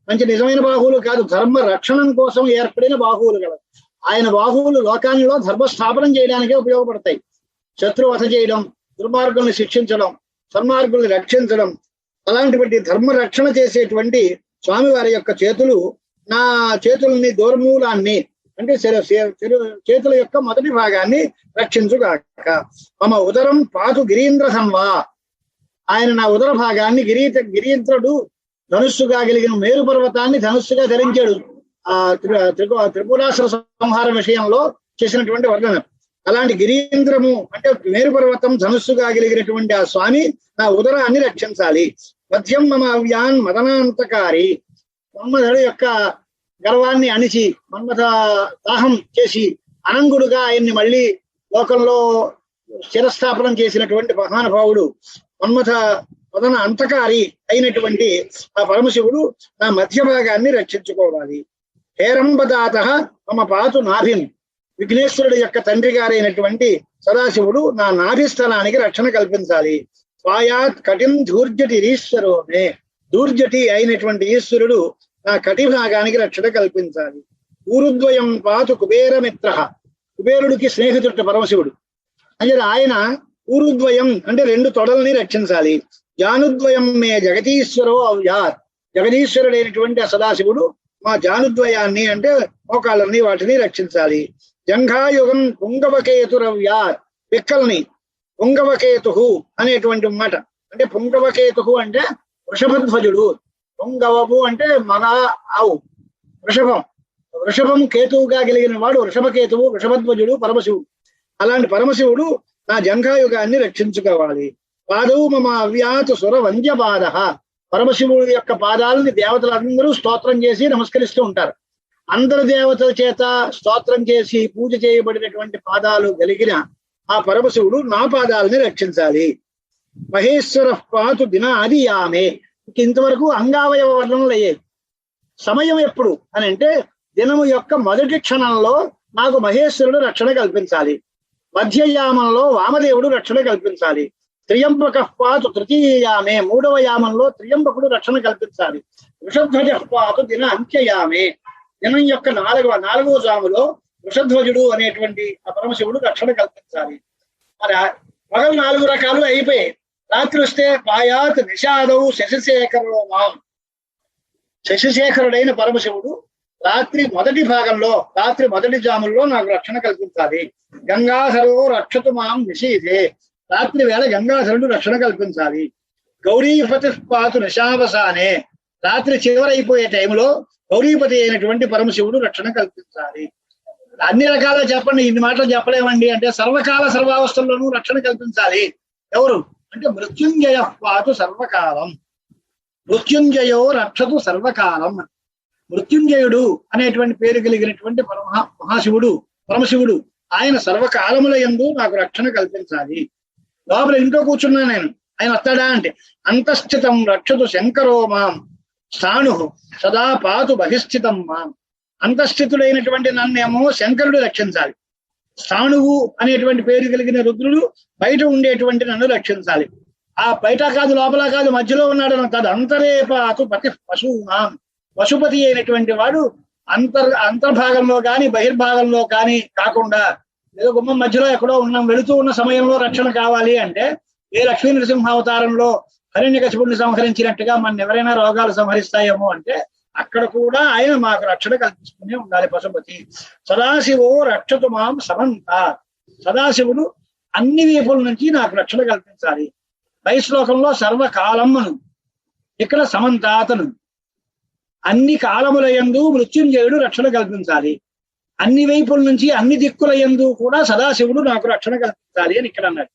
మంచి నిజమైన బాహువులు కాదు, ధర్మ రక్షణం కోసం ఏర్పడిన బాహువులు గల ఆయన బాహువులు లోకాల్లో ధర్మస్థాపనం చేయడానికే ఉపయోగపడతాయి. శత్రువధ చేయడం, దుర్మార్గుల్ని శిక్షించడం, సన్మార్గుల్ని రక్షించడం, అలాంటివంటి ధర్మ రక్షణ చేసేటువంటి స్వామివారి యొక్క చేతులు నా చేతుల్ని దూర్మూలాన్ని అంటే చేతుల యొక్క మొదటి భాగాన్ని రక్షించుగాక. మమ ఉదరం పాతు గిరీంద్ర సంవా, ఆయన నా ఉదర భాగాన్ని గిరీంద్రుడు ధనుస్సుగా కలిగిన మేరు పర్వతాన్ని ధనుస్సుగా ధరించాడు ఆ త్రిపురాసుర సంహార విషయంలో చేసినటువంటి వర్ణన. అలాంటి గిరీంద్రము అంటే మేరు పర్వతం ధనుస్సుగా కలిగినటువంటి ఆ స్వామి నా ఉదరాన్ని రక్షించాలి. మధ్యం మమ అవ్యాన్ మదనాంతకారి, మన్మధుడి యొక్క గర్వాన్ని అణిచి మన్మథ దాహం చేసి అనంగుడుగా ఆయన్ని మళ్ళీ లోకంలో శిరస్థాపనం చేసినటువంటి మహానుభావుడు మన్మథ వదన అంతకారి అయినటువంటి ఆ పరమశివుడు నా మధ్య భాగాన్ని రక్షించుకోవాలి. హేరంబదాత మమ పాతు నాభిం, విఘ్నేశ్వరుడు యొక్క తండ్రి గారైనటువంటి సదాశివుడు నా నాభిస్థానానికి రక్షణ కల్పించాలి. స్వాయాత్ కటిం ధూర్జటి ఈశ్వరోమే, ధూర్జటి అయినటువంటి ఈశ్వరుడు నా కటి భాగానికి రక్షణ కల్పించాలి. ఊరుద్వయం పాతు కుబేరమిత్ర, కుబేరుడికి స్నేహితుడు పరమశివుడు అంటే ఆయన ఊరుద్వయం అంటే రెండు తొడల్ని రక్షించాలి. జానుద్వయం మే జగదీశ్వరో అవ్యాత్, జగదీశ్వరుడైనటువంటి సదాశివుడు మా జానుద్వయాన్ని అంటే మోకాళ్ళని వాటిని రక్షించాలి. జంఘాయుగం పుంగవకేతురవ్యాత్, పిక్కల్ని పుంగవకేతు అనేటువంటి మాట అంటే పుంగవకేతు అంటే వృషభధ్వజుడు, పుంగవము అంటే మన ఆవు, వృషభం కేతువుగా కలిగిన వాడు వృషభకేతువు, వృషభధ్వజుడు పరమశివుడు. అలాంటి పరమశివుడు నా జంఘాయుగాన్ని రక్షించుకోవాలి. పాదవు మమ అవ్యాతు సుర వంద్యపాద, పరమశివుడి యొక్క పాదాలని దేవతలందరూ స్తోత్రం చేసి నమస్కరిస్తూ ఉంటారు. అందరు దేవతల చేత స్తోత్రం చేసి పూజ చేయబడినటువంటి పాదాలు కలిగిన ఆ పరమశివుడు నా పాదాలని రక్షించాలి. మహేశ్వర పాతు దిన అది ఆమె, ఇంతవరకు అంగావయవ వర్ణనలు అయ్యేది. సమయం ఎప్పుడు అని అంటే దినము యొక్క మొదటి క్షణంలో నాకు మహేశ్వరుడు రక్షణ కల్పించాలి. మధ్యయామంలో వామదేవుడు రక్షణ కల్పించాలి. త్రియంబక పాతు తృతీయయామే, మూడవ యామంలో త్రియంబకుడు రక్షణ కల్పించాలి. వృషధ్వజ పాతు దిన అంత్యయామే, దినం యొక్క నాలుగవ జాములో వృషధ్వజుడు అనేటువంటి ఆ పరమశివుడు రక్షణ కల్పించాలి. మరి పగలు 4 రకాలు అయిపోయాయి. రాత్రి వస్తే పాయాత్ నిషాదవు శశిశేఖరుడు మాం, శశిశేఖరుడైన పరమశివుడు రాత్రి మొదటి జాముల్లో నాకు రక్షణ కల్పించాలి. గంగాధరో రక్షతు మాం నిషీధే, రాత్రి వేళ గంగాధరుడు రక్షణ కల్పించాలి. గౌరీపతి పాతు నిశావసానే, రాత్రి చివరైపోయే టైంలో గౌరీపతి అయినటువంటి పరమశివుడు రక్షణ కల్పించాలి. అన్ని రకాల చెప్పండి, ఇన్ని మాటలు చెప్పలేమండి అంటే సర్వకాల సర్వావస్థల్లోనూ రక్షణ కల్పించాలి. ఎవరు అంటే మృత్యుంజయ పాతు సర్వకాలం, మృత్యుంజయో రక్షతు సర్వకాలం. మృత్యుంజయుడు అనేటువంటి పేరు కలిగినటువంటి పరమశివుడు ఆయన సర్వకాలముల యందు నాకు రక్షణ కల్పించాలి. లోపల ఇంట్లో కూర్చున్నా నేను, ఆయన వస్తాడా అంటే అంతస్థితం రక్షతు శంకరో మాం స్థాణు సదా పాతు బహిస్థితం మాం, అంతస్థితుడైనటువంటి నన్నేమో శంకరుడు రక్షించాలి. స్థాణువు అనేటువంటి పేరు కలిగిన రుద్రుడు బయట ఉండేటువంటి నన్ను రక్షించాలి. ఆ బయట కాదు లోపల కాదు మధ్యలో ఉన్నాడు కాదు. అంతరే పాతు పతి పశువునాం, పశుపతి అయినటువంటి వాడు అంతర్భాగంలో కానీ బహిర్భాగంలో కానీ కాకుండా ఏదో గుమ్మం మధ్యలో ఎక్కడో ఉన్నాం, వెళుతూ ఉన్న సమయంలో రక్షణ కావాలి అంటే ఏ లక్ష్మీ నరసింహావతారంలో హిరణ్యకశిపుడిని సంహరించినట్టుగా మన ఎవరైనా రోగాలు సంహరిస్తాయేమో అంటే అక్కడ కూడా ఆయన మాకు రక్షణ కల్పిస్తూనే ఉండాలి. పశుపతి సదాశివో రక్షతు మాం సమంత, సదాశివుడు అన్ని వైపుల నుంచి నాకు రక్షణ కల్పించాలి. పై శ్లోకంలో సర్వకాలం అను, ఇక్కడ సమంతాతను, అన్ని కాలముల యందు మృత్యుంజయుడు రక్షణ కల్పించాలి. అన్ని వైపుల నుంచి అన్ని దిక్కుల యందు కూడా సదాశివుడు నాకు రక్షణ కల్పించాలి అని ఇక్కడ అన్నాడు.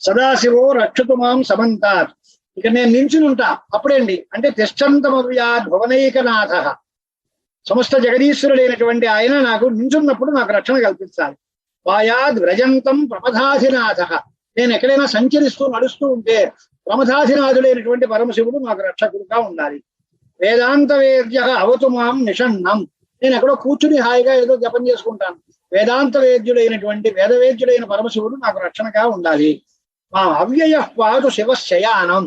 సదాశివో రక్షతు మాం సమంతాత్, ఇక నేను నించుని ఉంటా అప్పుడేంటి అంటే తిష్టంతమవ్యాద్ భువనైకనాథ, సమస్త జగదీశ్వరుడైనటువంటి ఆయన నాకు నించున్నప్పుడు నాకు రక్షణ కల్పించాలి. వాయాద్ వ్రజంతం ప్రమథాధినాథ, నేను ఎక్కడైనా సంచరిస్తూ నడుస్తూ ఉంటే ప్రమథాధినాథుడైనటువంటి పరమశివుడు నాకు రక్షకుడుగా ఉండాలి. వేదాంత వేద్య అవతు మాం నిషన్నం, నేను ఎక్కడో కూర్చుని హాయిగా ఏదో జపం చేసుకుంటాను. వేదాంత వేద్యుడైనటువంటి వేదవేద్యుడైన పరమశివుడు నాకు రక్షణగా ఉండాలి. మా అవ్యయ పాతు శివశయానం,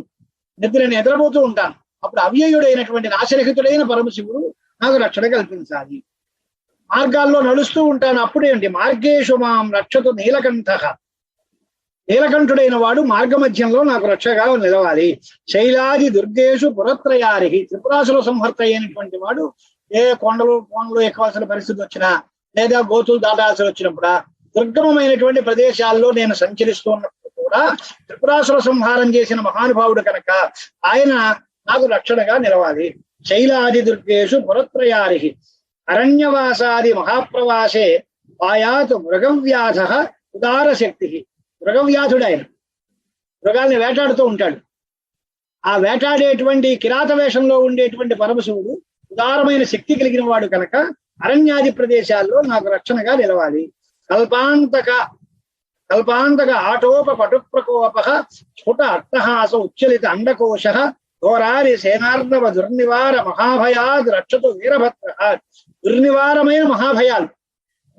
నేను నిద్రపోతూ ఉంటాను, అప్పుడు అవ్యయుడైనటువంటి నాశరహితుడైన పరమశివుడు నాకు రక్షణ కల్పించాలి. మార్గాల్లో నడుస్తూ ఉంటాను, అప్పుడేంటి మార్గేషు మాం రక్షతు నీలకంఠ, నీలకంఠుడైన వాడు మార్గమధ్యంలో నాకు రక్షగా నిలవాలి. శైలాది దుర్గేషు పురత్రయారి, త్రిపురాసుల సంహర్త అయినటువంటి వాడు ఏ కొండలు ఎక్కవలసిన పరిస్థితి వచ్చినా లేదా గోతులు దాటాల్సి వచ్చినప్పుడా దుర్గమమైనటువంటి ప్రదేశాల్లో నేను సంచరిస్తున్నప్పుడు కూడా త్రిపురాసుల సంహారం చేసిన మహానుభావుడు కనుక ఆయన నాకు రక్షణగా నిలవాలి. శైలాది దుర్గేషు పురత్రయారి అరణ్యవాసాది మహాప్రవాసే పాయాతు మృగవ్యాధ ఉదార శక్తి, మృగవ్యాధుడు ఆయన మృగాల్ని వేటాడుతూ ఉంటాడు. ఆ వేటాడేటువంటి కిరాత వేషంలో ఉండేటువంటి పరమశివుడు ఉదారమైన శక్తి కలిగిన వాడు కనుక అరణ్యాది ప్రదేశాల్లో నాకు రక్షణగా నిలవాలి. కల్పాంతక ఆటోప పటు ప్రకోప స్ఫుట అట్టహాస ఉచ్చలిత అండకోశ ఘోరారి సేనార్దవ దుర్నివార మహాభయాద్ రక్షతు వీరభద్ర. దుర్నివారమైన మహాభయాలు,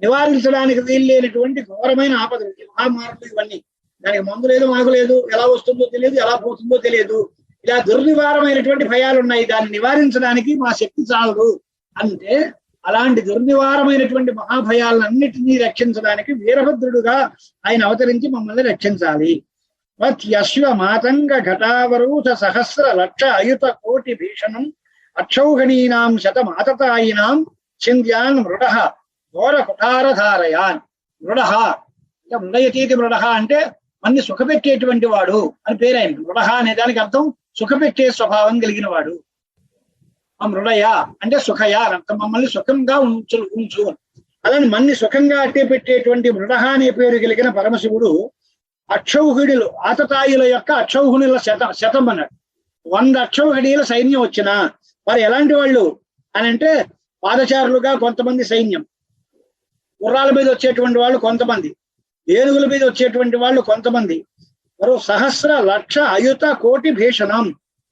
నివారించడానికి వీల్లేనటువంటి ఘోరమైన ఆపదలు, మహామారులు ఇవన్నీ. దానికి మందు లేదు, మాకు లేదు, ఎలా వస్తుందో తెలియదు, ఎలా పోతుందో తెలియదు. ఇలా దుర్నివారమైనటువంటి భయాలు ఉన్నాయి. దాన్ని నివారించడానికి మా శక్తి చాలదు అంటే అలాంటి దుర్నివారమైనటువంటి మహాభయాలన్నిటినీ రక్షించడానికి వీరభద్రుడుగా ఆయన అవతరించి మమ్మల్ని రక్షించాలి. యశ్వ మాతంగ ఘటావరూథ సహస్ర లక్ష అయుత కోటి భీషణం అక్షౌహిణీనాం శతమాతతాయినాం చింద్యాన్ మృడ ఘోర కుఠారధారయాన్. మృడ అంటే మృడయతీతి మృడ అంటే మన్ని సుఖపెట్టేటువంటి వాడు అని పేరైన. మృడ అనే దానికి అర్థం సుఖపెట్టే స్వభావం కలిగిన వాడు. ఆ మృడయ అంటే సుఖయ అర్థం, మమ్మల్ని సుఖంగా ఉంచు. అలాని మన్ని సుఖంగా అట్టే పెట్టేటువంటి మృడ అనే పేరు కలిగిన పరమశివుడు అక్షౌహిణులు, ఆతతాయుల యొక్క అక్షౌహిణుల శతం అన్నాడు. 100 అక్షౌహిణీల సైన్యం వచ్చిన వారు ఎలాంటి వాళ్ళు అని అంటే పాదచారులుగా కొంతమంది సైన్యం, గుర్రాల మీద వచ్చేటువంటి వాళ్ళు కొంతమంది, ఏనుగుల మీద వచ్చేటువంటి వాళ్ళు కొంతమంది, మరో సహస్ర లక్ష అయుత కోటి భీషణం,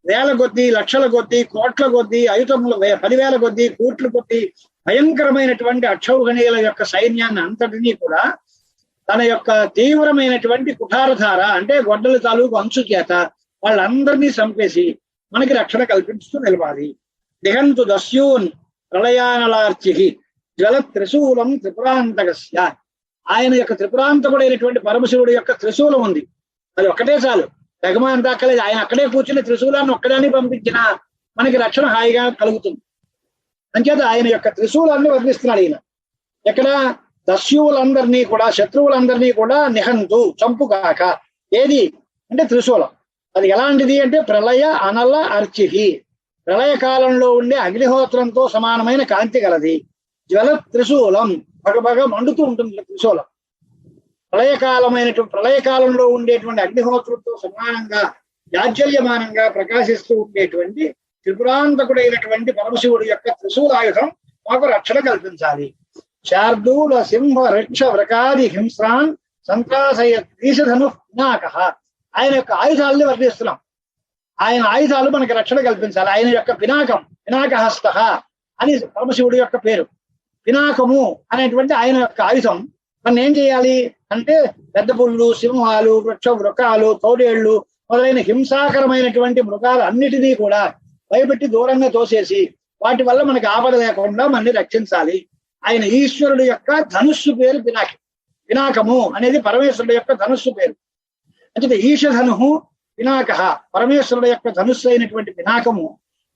వేల కొద్దీ, లక్షల కొద్దీ, కోట్ల కొద్దీ, అయుతములు 10,000 కొద్దీ, కోట్ల కొద్దీ భయంకరమైనటువంటి అక్షౌహిణీల యొక్క సైన్యాన్ని అంతటినీ కూడా తన యొక్క తీవ్రమైనటువంటి కుఠారధార అంటే గొడ్డల తాలూకు అంచు చేత వాళ్ళందరినీ చంపేసి మనకి రక్షణ కల్పిస్తూ నిలవాలి. దిగంతు దస్యూన్ ప్రళయానలార్చి జ్వల త్రిశూలం త్రిపురాంతకస్య. ఆయన యొక్క త్రిపురాంతకుడైనటువంటి పరమశివుడు యొక్క త్రిశూలం ఉంది, అది ఒక్కటే చాలు, తెగమంత అక్కలేదు. ఆయన అక్కడే కూర్చుని త్రిశూలాన్ని ఒక్కదాన్ని పంపించినా మనకి రక్షణ హాయిగా కలుగుతుంది. అంచేత ఆయన యొక్క త్రిశూలాన్ని వర్ణిస్తున్నాడు ఈయన. ఎక్కడ దస్యువులందరినీ కూడా, శత్రువులందరినీ కూడా నిహంతు చంపుగాక. ఏది అంటే త్రిశూలం. అది ఎలాంటిది అంటే ప్రళయ అనల అర్చిహి, ప్రళయ కాలంలో ఉండే అగ్నిహోత్రంతో సమానమైన కాంతి గలది. జ్వల త్రిశూలం, బగబగ మండుతూ ఉంటుంది త్రిశూలం. ప్రళయకాలంలో ఉండేటువంటి అగ్నిహోత్రంతో సమానంగా జాజ్వల్యమానంగా ప్రకాశిస్తూ ఉండేటువంటి త్రిపురాంతకుడైనటువంటి పరమశివుడి యొక్క త్రిశూలాయుధం మాకు రక్షణ కల్పించాలి. శార్దూల సింహ వృక్ష వ్రకాది హింస్రాన్ సంత్రాసయ ఈశధను పినాక. ఆయన యొక్క ఆయుధాలని వర్ణిస్తున్నాం. ఆయన ఆయుధాలు మనకి రక్షణ కల్పించాలి. ఆయన యొక్క పినాకం, పినాకహస్త అని పరమశివుడి యొక్క పేరు. పినాకము అనేటువంటి ఆయన యొక్క ఆయుధం. మనం ఏం చేయాలి అంటే పెద్ద పుళ్ళు, సింహాలు, వృకాలు, తోడేళ్లు మొదలైన హింసాకరమైనటువంటి మృగాలు అన్నిటినీ కూడా భయపెట్టి దూరంగా తోసేసి వాటి వల్ల మనకి ఆపద లేకుండా మనని రక్షించాలి. ఆయన ఈశ్వరుడు యొక్క ధనుస్సు పేరు పినాకి. పినాకము అనేది పరమేశ్వరుడు యొక్క ధనుస్సు పేరు. అంటే ఈశధను పినాక, పరమేశ్వరుడు యొక్క ధనుస్సు అయినటువంటి పినాకము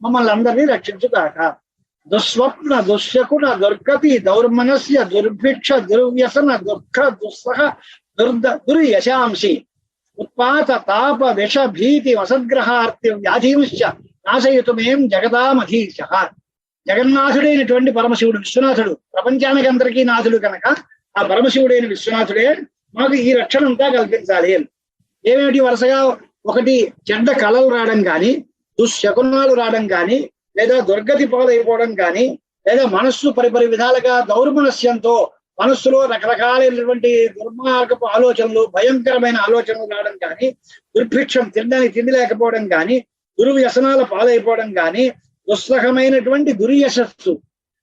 మమ్మల్ని అందరినీ రక్షించుగాక. దుస్వప్న దుశ్శకున దుర్గతి దౌర్మనస్య దుర్భిక్ష దుర్వ్యసన దుఃఖ దుస్సహ దుర్యశాంసి ఉత్పాత తాప విష భీతి వసద్గ్రహార్తి వ్యాధీంశ్చ నాశయుతుమేం జగదామధీశ. జగన్నాథుడైనటువంటి పరమశివుడు, విశ్వనాథుడు, ప్రపంచానికి అందరికీ నాథుడు కనుక ఆ పరమశివుడైన విశ్వనాథుడే మాకు ఈ రక్షణ అంతా కల్పించాలి. ఏమిటి వరుసగా ఒకటి చెడ్డ కళలు రావడం కానీ, దుశ్శకునాలు రావడం కానీ, లేదా దుర్గతి పాలైపోవడం కానీ, లేదా మనస్సు పరిపరి విధాలుగా దౌర్మనస్యంతో మనస్సులో రకరకాలైనటువంటి దుర్మార్గపు ఆలోచనలు, భయంకరమైన ఆలోచనలు రావడం కానీ, దుర్భిక్షం తినడానికి తిండి లేకపోవడం కానీ, దుర్వ్యసనాల పాలైపోవడం కానీ, దుస్సహమైనటువంటి దుర్యశస్సు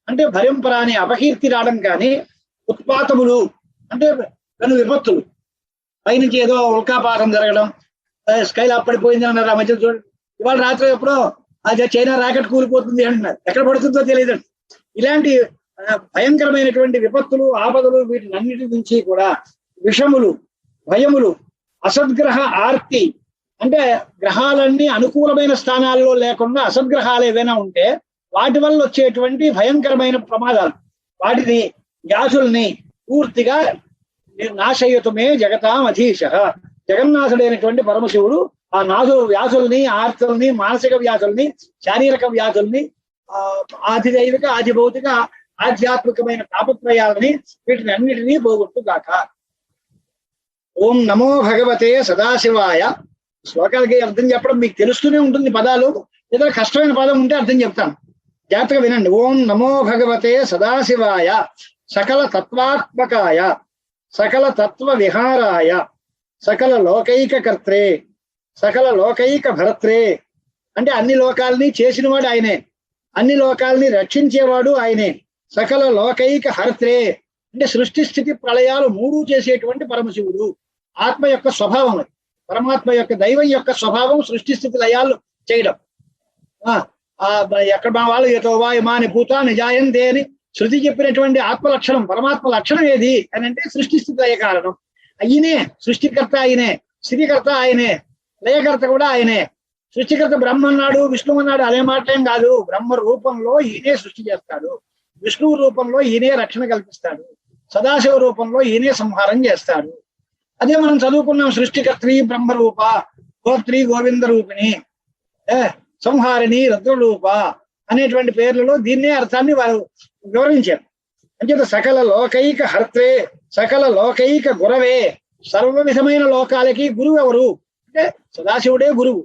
అంటే భయంపరాని అపకీర్తి రావడం కానీ, ఉత్పాతములు అంటే పెను విపత్తులు, పైనుంచి ఏదో ఉల్కాపాతం జరగడం, స్కైల్ అప్పడిపోయింది అన్నారు ఆ మధ్య చూడండి. ఇవాళ రాత్రి ఎప్పుడో అది చైనా రాకెట్ కూలిపోతుంది అంటున్నారు, ఎక్కడ పడుతుందో తెలియదు. ఇలాంటి భయంకరమైనటువంటి విపత్తులు, ఆపదలు, వీటినన్నిటి నుంచి కూడా విషములు, భయములు, అసద్గ్రహ ఆర్తి అంటే గ్రహాలన్నీ అనుకూలమైన స్థానాల్లో లేకుండా అసద్గ్రహాలు ఏవైనా ఉంటే వాటి వల్ల వచ్చేటువంటి భయంకరమైన ప్రమాదాలు, వాటిని వ్యాధుల్ని పూర్తిగా నాశయతుమే జగతాం అధీశ. జగన్నాథుడైనటువంటి పరమశివుడు ఆ వ్యాధుల్ని, ఆర్తుల్ని, మానసిక వ్యాధుల్ని, శారీరక వ్యాధుల్ని, ఆదిదైవిక, ఆదిభౌతిక, ఆధ్యాత్మికమైన తాపత్రయాలని వీటిని అన్నిటినీ పోగొట్టుగాక. ఓం నమో భగవతే సదాశివాయ. శ్లోకాలకి అర్థం చెప్పడం మీకు తెలుస్తూనే ఉంటుంది పదాలు, ఏదో కష్టమైన పదం ఉంటే అర్థం చెప్తాను. జాగ్రత్తగా వినండి. ఓం నమో భగవతే సదాశివాయ సకల తత్వాత్మకాయ సకల తత్వ విహారాయ సకల లోకైక కర్త్రే సకల లోకైక భర్త్రే. అంటే అన్ని లోకాలని చేసినవాడు ఆయనే, అన్ని లోకాలని రక్షించేవాడు ఆయనే. సకల లోకైక హర్త్రే అంటే సృష్టి స్థితి ప్రళయాలు మూడు చేసేటువంటి పరమశివుడు. ఆత్మ యొక్క స్వభావం అది. పరమాత్మ యొక్క దైవం యొక్క స్వభావం సృష్టి స్థితి లయాలు చేయడం. ఎక్కడ మా వాళ్ళు ఏతో వాయుమాని భూతాన్ని జాయంతే అని శృతి చెప్పినటువంటి ఆత్మ లక్షణం, పరమాత్మ లక్షణం ఏది అని అంటే సృష్టి స్థితి లయ కారణం. ఆయనే సృష్టికర్త, ఆయనే స్థితికర్త, ఆయనే లయకర్త కూడా ఆయనే. సృష్టికర్త బ్రహ్మ అన్నాడు, విష్ణువు అన్నాడు, అదే మాటేం కాదు. బ్రహ్మ రూపంలో ఈయనే సృష్టి చేస్తాడు, విష్ణువు రూపంలో ఈయనే రక్షణ కల్పిస్తాడు, సదాశివ రూపంలో ఈయనే సంహారం చేస్తాడు. అదే మనం చదువుకున్నాం, సృష్టికర్త్రి బ్రహ్మరూప, గోత్రి గోవింద రూపిణి, సంహారిణి రుద్రరూప అనేటువంటి పేర్లలో దీన్నే అర్థాన్ని వారు వివరించారు. అంచేత సకల లోకైక హర్త్రే సకల లోకైక గురవే, సర్వ విధమైన లోకాలకి గురువు ఎవరు అంటే సదాశివుడే గురువు.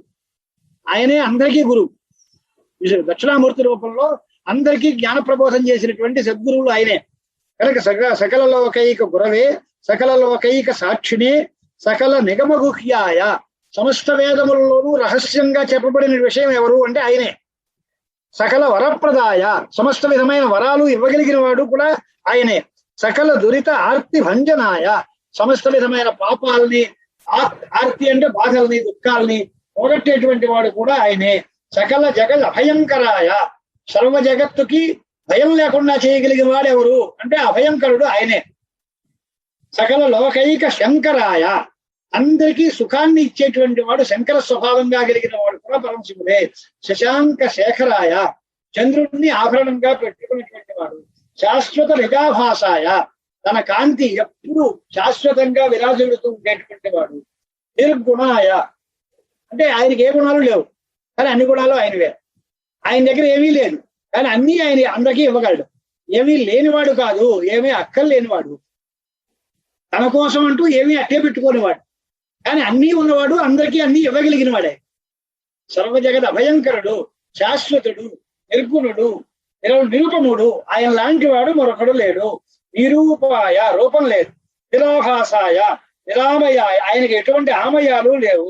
ఆయనే అందరికీ గురువు. దక్షిణామూర్తి రూపంలో అందరికీ జ్ఞాన ప్రబోధం చేసినటువంటి సద్గురువులు ఆయనే. కనుక సకల లోకైక గురవే సకల లోకైక సాక్షిణే సకల నిగమగుహ్యాయ, సమస్త వేదములలోనూ రహస్యంగా చెప్పబడిన విషయం ఎవరు అంటే ఆయనే. సకల వరప్రదాయ, సమస్త విధమైన వరాలు ఇవ్వగలిగిన వాడు కూడా ఆయనే. సకల దురిత ఆర్తి భంజనాయ, సమస్త విధమైన పాపాలని, ఆర్తి అంటే బాధల్ని దుఃఖాలని పోగొట్టేటువంటి వాడు కూడా ఆయనే. సకల జగత్ అభయంకరాయ, సర్వ జగత్తుకి భయం లేకుండా చేయగలిగిన వాడు ఎవరు అంటే అభయంకరుడు ఆయనే. సకల లోకైక శంకరాయ, అందరికీ సుఖాన్ని ఇచ్చేటువంటి వాడు శంకర స్వభావంగా కలిగిన వాడు కూడా పరమశివుడే. శశాంక శేఖరాయ, చంద్రుడిని ఆభరణంగా పెట్టుకున్నటువంటి వాడు. శాశ్వత నిజాభాసాయ, తన కాంతి ఎప్పుడు శాశ్వతంగా విరాజిల్లుతూ ఉండేటువంటి వాడు. నిర్గుణాయ అంటే ఆయనకి ఏ గుణాలు లేవు కానీ అన్ని గుణాలు ఆయనవే. ఆయన దగ్గర ఏమీ లేదు కానీ అన్నీ ఆయన అందరికీ ఇవ్వగలడు. ఏమీ లేనివాడు కాదు, ఏమీ అక్కర్లేనివాడు, తన కోసం అంటూ ఏమీ అట్టే పెట్టుకోనివాడు, కానీ అన్నీ ఉన్నవాడు, అందరికీ అన్నీ ఇవ్వగలిగిన వాడే. సర్వజగత్ అభయంకరుడు, శాశ్వతుడు, నిర్గుణుడు, నిరుపముడు, ఆయన లాంటి వాడు మరొకడు లేడు. నిరూపాయ, రూపం లేదు. నిరాభాసాయ, నిరామయాయ, ఆయనకి ఎటువంటి ఆమయాలు లేవు.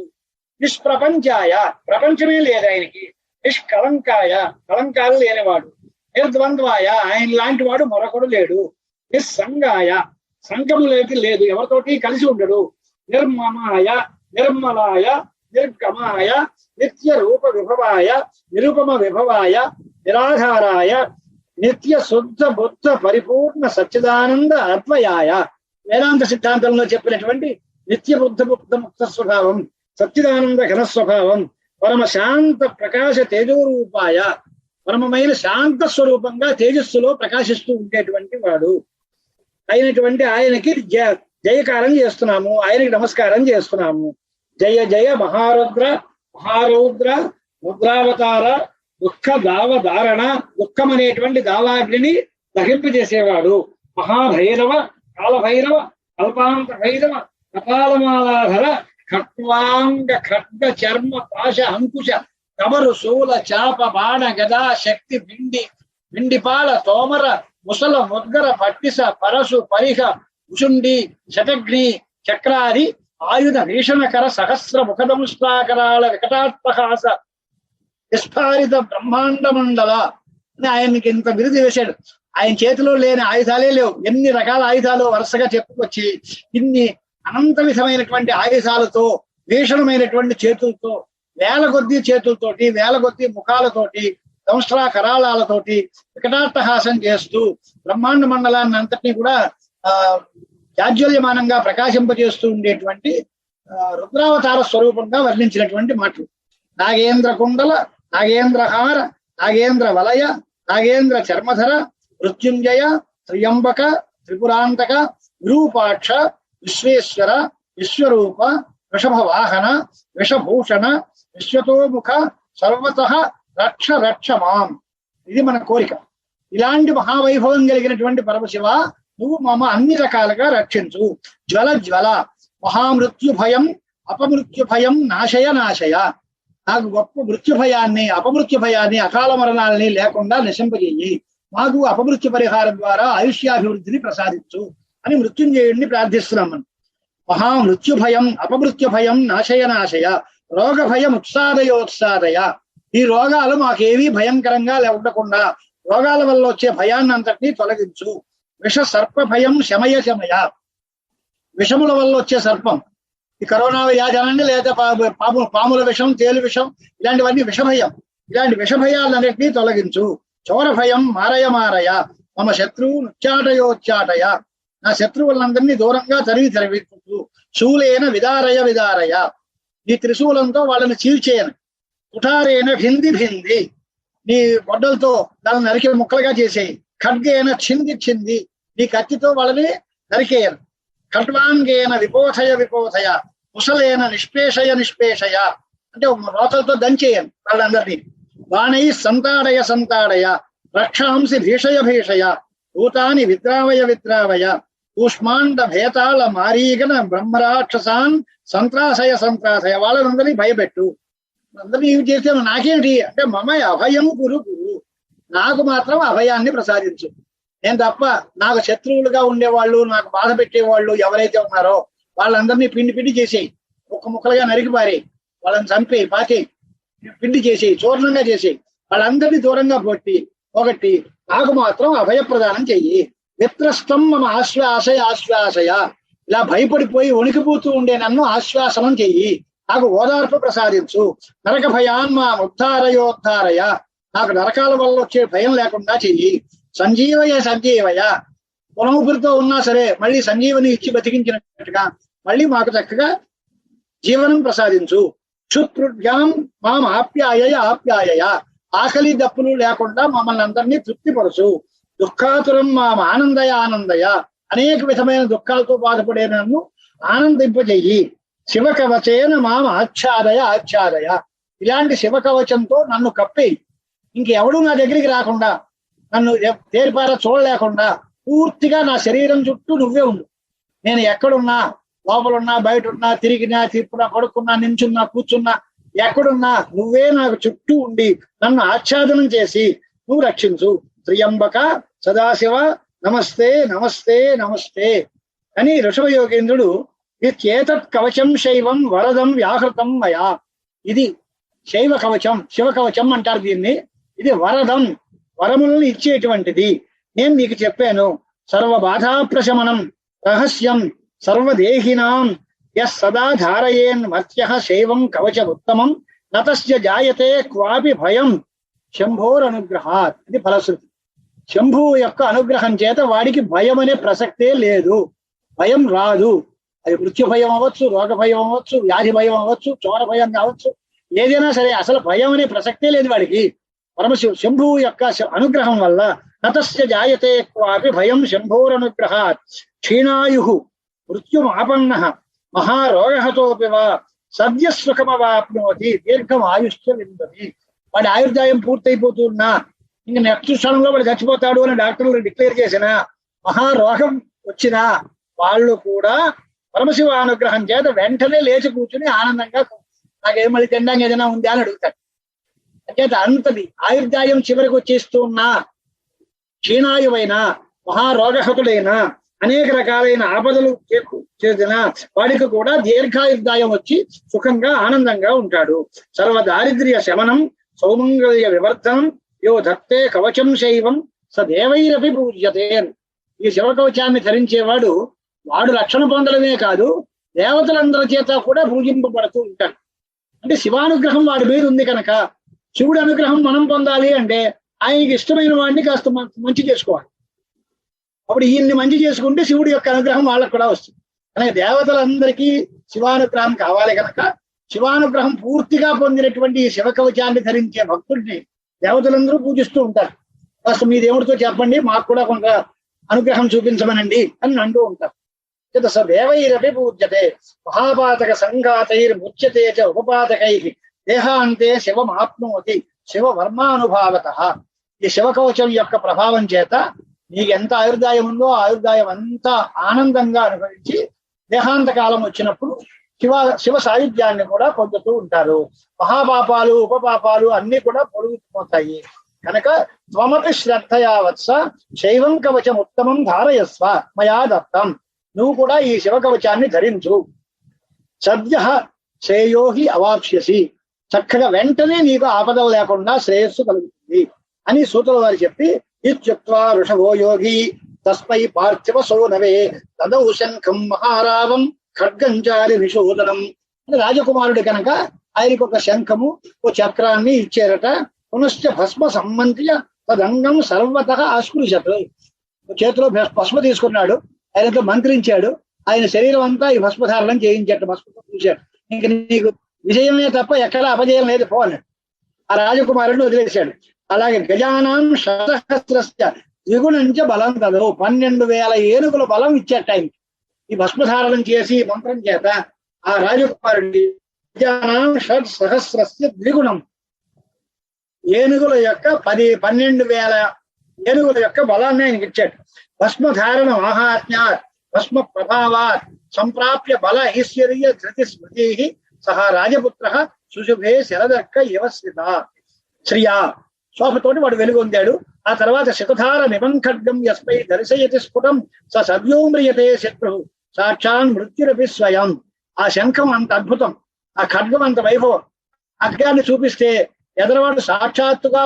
నిష్ప్రపంచాయ, ప్రపంచమే లేదు ఆయనకి. నిష్కలంకాయ, కలంకాలు లేనివాడు. నిర్ద్వంద్వాయ, ఆయన లాంటి వాడు మరొకడు లేడు. నిస్సంగాయ, సంగములకి లేదు, ఎవరితోటి కలిసి ఉండడు. నిర్మమాయ, నిర్మలాయ, నిర్గమాయ, నిత్య రూప విభవాయ, నిరుపమ విభవాయ, నిరాధారాయ, నిత్య శుద్ధ బుద్ధ పరిపూర్ణ సచ్చిదానంద అద్వయాయ. వేదాంత సిద్ధాంతంలో చెప్పినటువంటి నిత్య బుద్ధ బుద్ధ ముక్త స్వభావం, సచ్చిదానంద ఘన స్వభావం, పరమ శాంత ప్రకాశ తేజోరూపాయ, పరమమైన శాంత స్వరూపంగా తేజస్సులో ప్రకాశిస్తూ ఉండేటువంటి వాడు అయినటువంటి ఆయనకి జయకారం చేస్తున్నాము, ఆయనకి నమస్కారం చేస్తున్నాము. జయ జయ మహారుద్ర మహారౌద్ర రుద్రావతార దుఃఖ దావధారణ, దుఃఖం అనేటువంటి దావాగ్నిని దహింపజేసేవాడు. మహాభైరవ కాలభైరవ కల్పాంత భైరవ కపాలమాలాధర ఖట్వాంగ ఖడ్గ చర్మ పాశ అంకుశ కబరు శూల చాప బాణ గదా శక్తి భిండిపాల తోమర ముసల ముద్గర పట్టిస పరశు పరిహ ఉషుండి శతగ్ని చక్రాది ఆయుధ భీషణకర సహస్ర ముఖదంష్టాకరాల వికటాత్మహాస విస్ఫారిత బ్రహ్మాండ మండల అని ఆయనకి ఇంత బిరుదు వేశాడు. ఆయన చేతిలో లేని ఆయుధాలే లేవు. ఎన్ని రకాల ఆయుధాలు వరుసగా చెప్పుకొచ్చి ఇన్ని అనంత విధమైనటువంటి ఆయుధాలతో, భీషణమైనటువంటి చేతులతో, వేల కొద్దీ చేతులతోటి, వేల కొద్దీ ముఖాలతోటి, దంష్ట్రా కరాళాలతోటి వికటాట్టహాసం చేస్తూ బ్రహ్మాండ మండలాన్ని అంతటినీ కూడా జాజ్వల్యమానంగా ప్రకాశింపజేస్తూ ఉండేటువంటి రుద్రావతార స్వరూపంగా వర్ణించినటువంటి మాటలు. నాగేంద్ర కుండల, నాగేంద్రహార, నాగేంద్ర వలయ, నాగేంద్ర చర్మధర, మృత్యుంజయ, త్రియంబక, త్రిపురాంతక, విరూపాక్ష, విశ్వేశ్వర, విశ్వరూప, వృషభ వాహన, విషభూషణ, విశ్వతోముఖ, సర్వత రక్ష రక్ష మాం. ఇది మన కోరిక. ఇలాంటి మహావైభవం కలిగినటువంటి పరమశివ, నువ్వు మమ అన్ని రకాలుగా రక్షించు. జ్వల జ్వల, మహామృత్యు భయం అపమృత్యు భయం నాశయ నాశయ. నాకు గొప్ప మృత్యు భయాన్ని, అపమృత్యు భయాన్ని, అకాల మరణాలని లేకుండా నశింపజేయి. మాకు అపమృత్యు పరిహారం ద్వారా ఆయుష్యాభివృద్ధిని ప్రసాదించు అని మృత్యుంజయుడిని ప్రార్థిస్తున్నాం మనం. మహామృత్యు భయం, అపమృత్యు భయం నాశయ నాశయ, రోగ భయం ఉత్సాదయోత్సాదయ. ఈ రోగాలు మాకేవీ భయంకరంగా ఉండకుండా రోగాల వల్ల వచ్చే భయాన్ని అంతటినీ తొలగించు. విష సర్ప భయం శమయ శమయ. విషముల వల్ల వచ్చే సర్పం, ఈ కరోనా వ్యాధి అనండి, లేదా పాముల విషం, తేలు విషం, ఇలాంటివన్నీ విషభయం. ఇలాంటి విషభయాలన్నింటినీ తొలగించు. చోర భయం మారయ మారయ, మమ శత్రువు ఉచ్చాటయోచ్చాటయ. నా శత్రువులందరినీ దూరంగా తరివించు. శూలేన విదారయ విదారయ, నీ త్రిశూలంతో వాళ్ళని చీల్చేయను. కుఠారేన భింది భింది, నీ గొడ్డలతో దాన్ని నరికి ముక్కలుగా చేసేయి. ఖడ్గేన చింది చింది, నీ కత్తితో వాళ్ళని నరికేయను. ఖడ్వాంగేన విపోథయ విపోథయ, ముసలేన నిష్పేషయ నిష్పేషయ, అంటే రోతలతో దంచేయను వాళ్ళందరినీ. బాణై సంతాడయ సంతాడయ, రక్షాంసి భీషయ భీషయ, భూతాని విద్రావయ విద్రావయ, కూష్మాండ భేతాళ మారీగన బ్రహ్మరాక్షసాన్ సంత్రాసయ సంత్రాసయ. వాళ్ళందరినీ భయపెట్టు. అందరినీ ఏమి చేసాను నాకేమిటి అంటే, మమ అభయం కురు కురు, నాకు మాత్రం అభయాన్ని ప్రసాదించు. నేను తప్ప నాకు శత్రువులుగా ఉండేవాళ్ళు, నాకు బాధ పెట్టేవాళ్ళు ఎవరైతే ఉన్నారో వాళ్ళందరినీ పిండి పిండి చేసేయి. ఒక్క ముక్కలుగా నరికి పారేయి, వాళ్ళని చంపేయి, పాచేయి, పిండి చేసేయి, చూర్ణంగా చేసేయి. వాళ్ళందరినీ దూరంగా ఒకటి నాకు మాత్రం అభయ ప్రదానం చెయ్యి. విత్రస్తం మమ ఆశ్వాసయ ఆశ్వాసయ, ఇలా భయపడిపోయి వణికిపోతూ ఉండే నన్ను ఆశ్వాసనం చెయ్యి. నాకు ఓదార్పు ప్రసాదించు. నరక భయాన్ మా ఉద్ధారయోద్ధారయ, నాకు నరకాల వల్ల వచ్చే భయం లేకుండా చెయ్యి. సంజీవయ సంజీవయ, పొలముపురితో ఉన్నా సరే మళ్ళీ సంజీవని ఇచ్చి బతికించినట్టుగా మళ్ళీ మాకు చక్కగా జీవనం ప్రసాదించు. క్షుత్రుభ్యాం మాం ఆప్యాయ ఆప్యాయ, ఆకలి దప్పులు లేకుండా మమ్మల్ని అందరినీ తృప్తిపరచు. దుఃఖాతురం మాం ఆనందయ ఆనందయ, అనేక విధమైన దుఃఖాలతో బాధపడే నన్ను ఆనందింపజెయ్యి. శివకవచేన మాం ఆచ్ఛాదయ ఆచ్ఛాదయ, ఇలాంటి శివకవచంతో నన్ను కప్పి ఇంకెవడూ నా దగ్గరికి రాకుండా, నన్ను తేరిపార చూడలేకుండా పూర్తిగా నా శరీరం చుట్టూ నువ్వే ఉండు. నేను ఎక్కడున్నా, లోపలున్నా, బయట ఉన్నా, తిరిగినా, తిప్పునా, పడుకున్నా, నించున్నా, కూర్చున్నా, ఎక్కడున్నా నువ్వే నాకు చుట్టూ ఉండి నన్ను ఆచ్ఛాదనం చేసి నువ్వు రక్షించు. త్రియంబక సదాశివ నమస్తే నమస్తే నమస్తే అని ఋషభయోగేంద్రుడు ఇత్యేతత్ కవచం శైవం వరదం వ్యాహృతం మయా, ఇది శైవ కవచం, శివ కవచం అంటారు దీన్ని. ఇది వరదం, వరములను ఇచ్చేటువంటిది. నేను మీకు చెప్పాను. సర్వ బాధా ప్రశమనం రహస్యం సర్వదేహినాం యః సదా ధారయేన్ మర్త్యః శైవం కవచముత్తమం నతస్య జాయతే క్వాపి భయం శంభోరనుగ్రహాత్. ఇది ఫలశ్రుతి. శంభువు యొక్క అనుగ్రహం చేత వాడికి భయం అనే ప్రసక్తే లేదు, భయం రాదు. అది మృత్యు భయం అవ్వచ్చు, రోగ భయం అవ్వచ్చు, వ్యాధి భయం అవ్వచ్చు, చోర భయం కావచ్చు, ఏదైనా సరే అసలు భయం అనే ప్రసక్తే లేదు వాడికి. పరమశివ శంభువు యొక్క అనుగ్రహం వల్ల నతస్య జాయతే క్వాపి భయం శంభోరనుగ్రహాత్. క్షీణాయు మృత్యుమాపన్న మహారోగహతోపి వా సద్యసుఖమవాప్నోతి దీర్ఘం ఆయుష్య విందతి. వాడి ఆయుర్దాయం పూర్తయిపోతున్నా, ఇంక నెక్స్ట్ క్షణంలో వాడు చచ్చిపోతాడు అని డాక్టర్లు డిక్లేర్ చేసిన, మహారోగం వచ్చినా వాళ్ళు కూడా పరమశివ అనుగ్రహం చేత వెంటనే లేచి కూర్చుని ఆనందంగా నాకేం మళ్ళీ తినడానికి ఏదైనా ఉందా అని అడుగుతాడు. అంచేత అంతది ఆయుర్దాయం చివరికి వచ్చేస్తూ ఉన్నా, క్షీణాయువైన మహారోగహతుడైన అనేక రకాలైన ఆపదలు చేసిన వాడికి కూడా దీర్ఘాయుర్దాయం వచ్చి సుఖంగా ఆనందంగా ఉంటాడు. సర్వ దారిద్ర్య శమనం సౌమంగళ్య వివర్ధనం యో ధత్తే కవచం శైవం సదేవైరపి పూజ్యతే. ఈ శివ కవచాన్ని ధరించేవాడు వాడు రక్షణ పొందడమే కాదు, దేవతలందరి చేత కూడా పూజింపబడుతూ ఉంటాడు. అంటే శివానుగ్రహం వాడి మీద ఉంది కనుక శివుడి అనుగ్రహం మనం పొందాలి అంటే ఆయనకి ఇష్టమైన వాడిని కాస్త మంచి చేసుకోవాలి. అప్పుడు ఈయన్ని మంచి చేసుకుంటే శివుడి యొక్క అనుగ్రహం వాళ్ళకు కూడా వస్తుంది. కనుక దేవతలందరికీ శివానుగ్రహం కావాలి కనుక శివానుగ్రహం పూర్తిగా పొందినటువంటి ఈ శివ కవచాన్ని ధరించే భక్తుడిని దేవతలందరూ పూజిస్తూ ఉంటారు. కాస్త మీ దేవుడితో చెప్పండి, మాకు కూడా కొంత అనుగ్రహం చూపించమనండి అని అంటూ ఉంటారు. స దేవైరపి పూజ్యతే మహాపాతక సంఘాతైర్ముచ్యతే చ ఉపపాతకై దేహాంతే శివమాప్నోతి శివ వర్మానుభావత. ఈ శివ కవచం యొక్క ప్రభావం చేత నీకు ఎంత ఆయుర్దాయం ఉందో ఆయుర్దాయం అంతా ఆనందంగా అనుభవించి దేహాంత కాలం వచ్చినప్పుడు శివ సాయుధ్యాన్ని కూడా పొందుతూ ఉంటారు. మహాపాపాలు ఉపపాపాలు అన్ని కూడా పొరుగుపోతాయి. కనుక త్వమపి శ్రద్ధయా వత్స శైవం కవచం ఉత్తమం ధారయస్వ మయా దత్తం. నువ్వు కూడా ఈ శివ కవచాన్ని ధరించు. సద్య శ్రేయోహి అవాప్స్యసి. చక్కగా వెంటనే నీకు ఆపదలు లేకుండా శ్రేయస్సు కలుగుతుంది అని సూతుల వారు చెప్పి, ఇత్యుక్త్వా వృషభో యోగి తస్మై పార్థివ సోనవే తదౌ శంఖం మహారావం ఖడ్గంచారి నిషూదనం. రాజకుమారుడు కనుక ఆయనకు ఒక శంఖము ఓ చక్రాన్ని ఇచ్చారట. పునశ్చ భస్మ సంబంధ్య తదంగం సర్వత ఆస్పృశత్. చేతిలో భస్మ తీసుకున్నాడు, ఆయనతో మంత్రించాడు, ఆయన శరీరం అంతా ఈ భస్మధారణం చేయించాడు, భస్మతో చూశాడు. ఇంక నీకు విజయమే తప్ప ఎక్కడా అపజయం లేదు పోన్నాడు. ఆ రాజకుమారుడిని వదిలేశాడు. అలాగే గజానాం శతసహస్రస్య ద్విగుణంచ బలం కదవు. 12,000 ఏనుగుల బలం ఇచ్చాట ఆయనకి ఈ భస్మధారణం చేసి మంత్రం చేత. ఆ రాజకుమారుడి గజానాం షట్సహస్రస్య ద్విగుణం, ఏనుగుల యొక్క 12,000 ఏనుగుల యొక్క బలాన్ని ఆయనకి ఇచ్చాడు. భస్మధారణ మహాత్మ్యాత్ భస్మ ప్రభావాత్ సంప్రాప్య బల ఐశ్వర్య ధృతి స్మృతి సహా రాజపుత్ర సుశుభే శరదర్క యువశ్రిత. శ్రియా శోభతోటి వాడు వెలుగొందాడు. ఆ తర్వాత శతధార నిబంఖడ్గం యస్మై దర్శయతి స్ఫుటం స సవ్యోమ్రియతే శత్రు సాక్షాన్ మృత్యురపి స్వయం. ఆ శంఖం అంత అద్భుతం, ఆ ఖడ్గం అంత వైభవం. ఖడ్గాన్ని చూపిస్తే ఎదరవాడు సాక్షాత్తుగా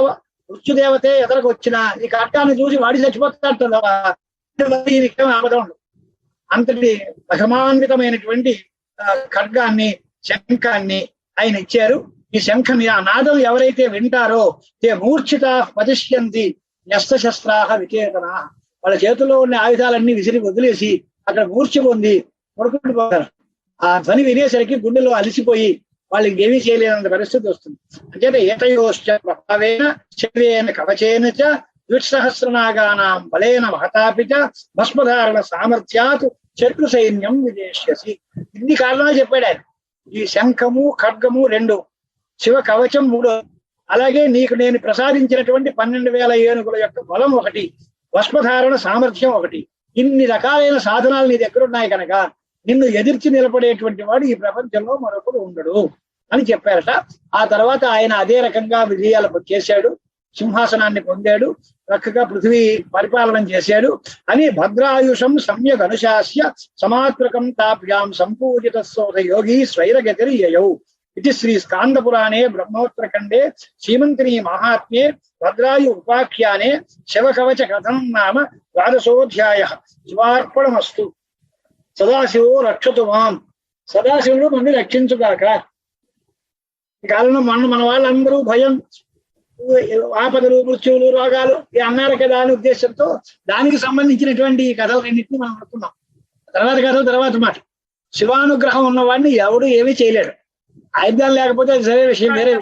మృత్యుదేవతే ఎదరకు వచ్చిన ఈ ఖడ్గాన్ని చూసి వాడి చచ్చిపోతాడు. ఆపదం అంతటి మహిమాన్వితమైనటువంటి ఖడ్గాన్ని శంఖాన్ని ఆయన ఇచ్చారు. ఈ శంఖని ఆ నాదం ఎవరైతే వింటారో తే మూర్ఛిత పతిష్యంతి న్యస్తశస్త్రాహ విచేతనా. వాళ్ళ చేతుల్లో ఉన్న ఆయుధాలన్నీ విసిరి వదిలేసి అక్కడ మూర్ఛ పొంది పడుకుంటూ పోతారు. ఆ ధ్వని వినేసరికి గుండెలో అలిసిపోయి వాళ్ళకి ఏమీ చేయలేనంత పరిస్థితి వస్తుంది. అంచేత ఏతయోశ్చ ప్రభావేన శరీరేణ కవచేన చ ద్విసహస్రనాగానాం బలేన మహతాపి చ భస్మధారణ సామర్థ్యాత్ శత్రు సైన్యం విజేష్యసి. ఇన్ని కారణాలు చెప్పాడు ఆయన. ఈ శంఖము ఖడ్గము 2, శివ కవచం 3, అలాగే నీకు నేను ప్రసాదించినటువంటి 12,000 ఏనుగుల యొక్క బలం 1, భస్మధారణ సామర్థ్యం 1. ఇన్ని రకాలైన సాధనాలు నీ దగ్గర ఉన్నాయి కనుక నిన్ను ఎదిర్చి నిలబడేటువంటి వాడు ఈ ప్రపంచంలో మరొకడు ఉండడు అని చెప్పారట. ఆ తర్వాత ఆయన అదే రకంగా విజయాలు చేశాడు, సింహాసనాన్ని పొందాడు, చక్కగా పృథివీ పరిపాలన చేశాడు అని భద్రాయుషం సమ్యక్ అనుశాస్య సమాత్రకం తాభ్యాం సంపూజిత సోధ యోగి స్వైరగతిర్యయౌ. ఇది శ్రీ స్కాంద పురాణే బ్రహ్మోత్తరఖండే శ్రీమంతిని మహాత్మ్యే భద్రాయు ఉపాఖ్యానే శివకవచ కథనం నామ 12ోऽధ్యాయః. శివార్పణమస్తు. సదాశివో రక్షతు మాం. సదాశివుడు మనని రక్షించుగాక. ఈ కాలంలో మన వాళ్ళందరూ భయం, ఆపదలు, మృత్యువులు, రోగాలు అన్నారు కదా అనే ఉద్దేశంతో దానికి సంబంధించినటువంటి ఈ కథలన్నింటినీ మనం అనుకున్నాం. తర్వాత మాట. శివానుగ్రహం ఉన్నవాడిని ఎవడు ఏమీ చేయలేడు. ఆయుధాలు లేకపోతే అది సరే విషయం, వేరే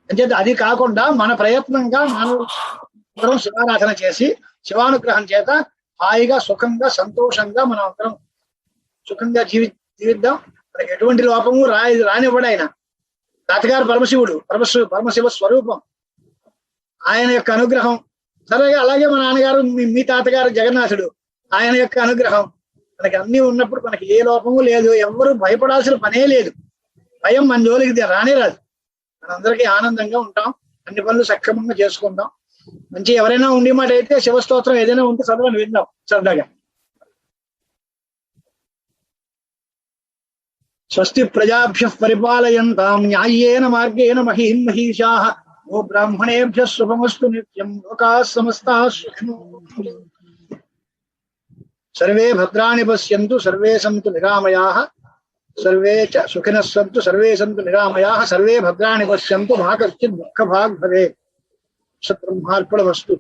అంచేత అది కాకుండా మన ప్రయత్నంగా మనం శివారాధన చేసి శివానుగ్రహం చేత హాయిగా సుఖంగా సంతోషంగా మనం అందరం సుఖంగా జీవిద్దాం. మనకి ఎటువంటి లోపము రానివ్వడు ఆయన. తాతగారు పరమశివుడు, పరమశివ స్వరూపం. ఆయన యొక్క అనుగ్రహం సరే. అలాగే మా నాన్నగారు మీ తాతగారు జగన్నాథుడు, ఆయన యొక్క అనుగ్రహం మనకి అన్ని ఉన్నప్పుడు మనకి ఏ లోపము లేదు. ఎవరు భయపడాల్సిన పనే లేదు. భయం మన జోలికి రానే రాదు. మనందరికీ ఆనందంగా ఉంటాం, అన్ని పనులు సక్రమంగా చేసుకుంటాం. మంచి ఎవరైనా ఉండే మాట అయితే శివస్తోత్రం ఏదైనా ఉంటే చదవని విందాం సరదాగా. స్వస్తి ప్రజాభ్యః పరిపాలయంతాం న్యాయేన మార్గేణ మహీం మహీషాః. ఓ బ్రాహ్మణేభ్యః శుభమస్తు నిత్యం. లోకాః సమస్తాః సుఖినో భవంతు. సర్వే భద్రాణి పశ్యంతు. సర్వే సంతు నిరామయాః. సర్వే చ సుఖినః సంతు. సర్వే సంతు నిరామయాః. సర్వే భద్రాణి పశ్యంతు. మా కశ్చిత్ దుఃఖభాగ్ భవేత్. సత్బ్రహ్మార్పణమస్తు.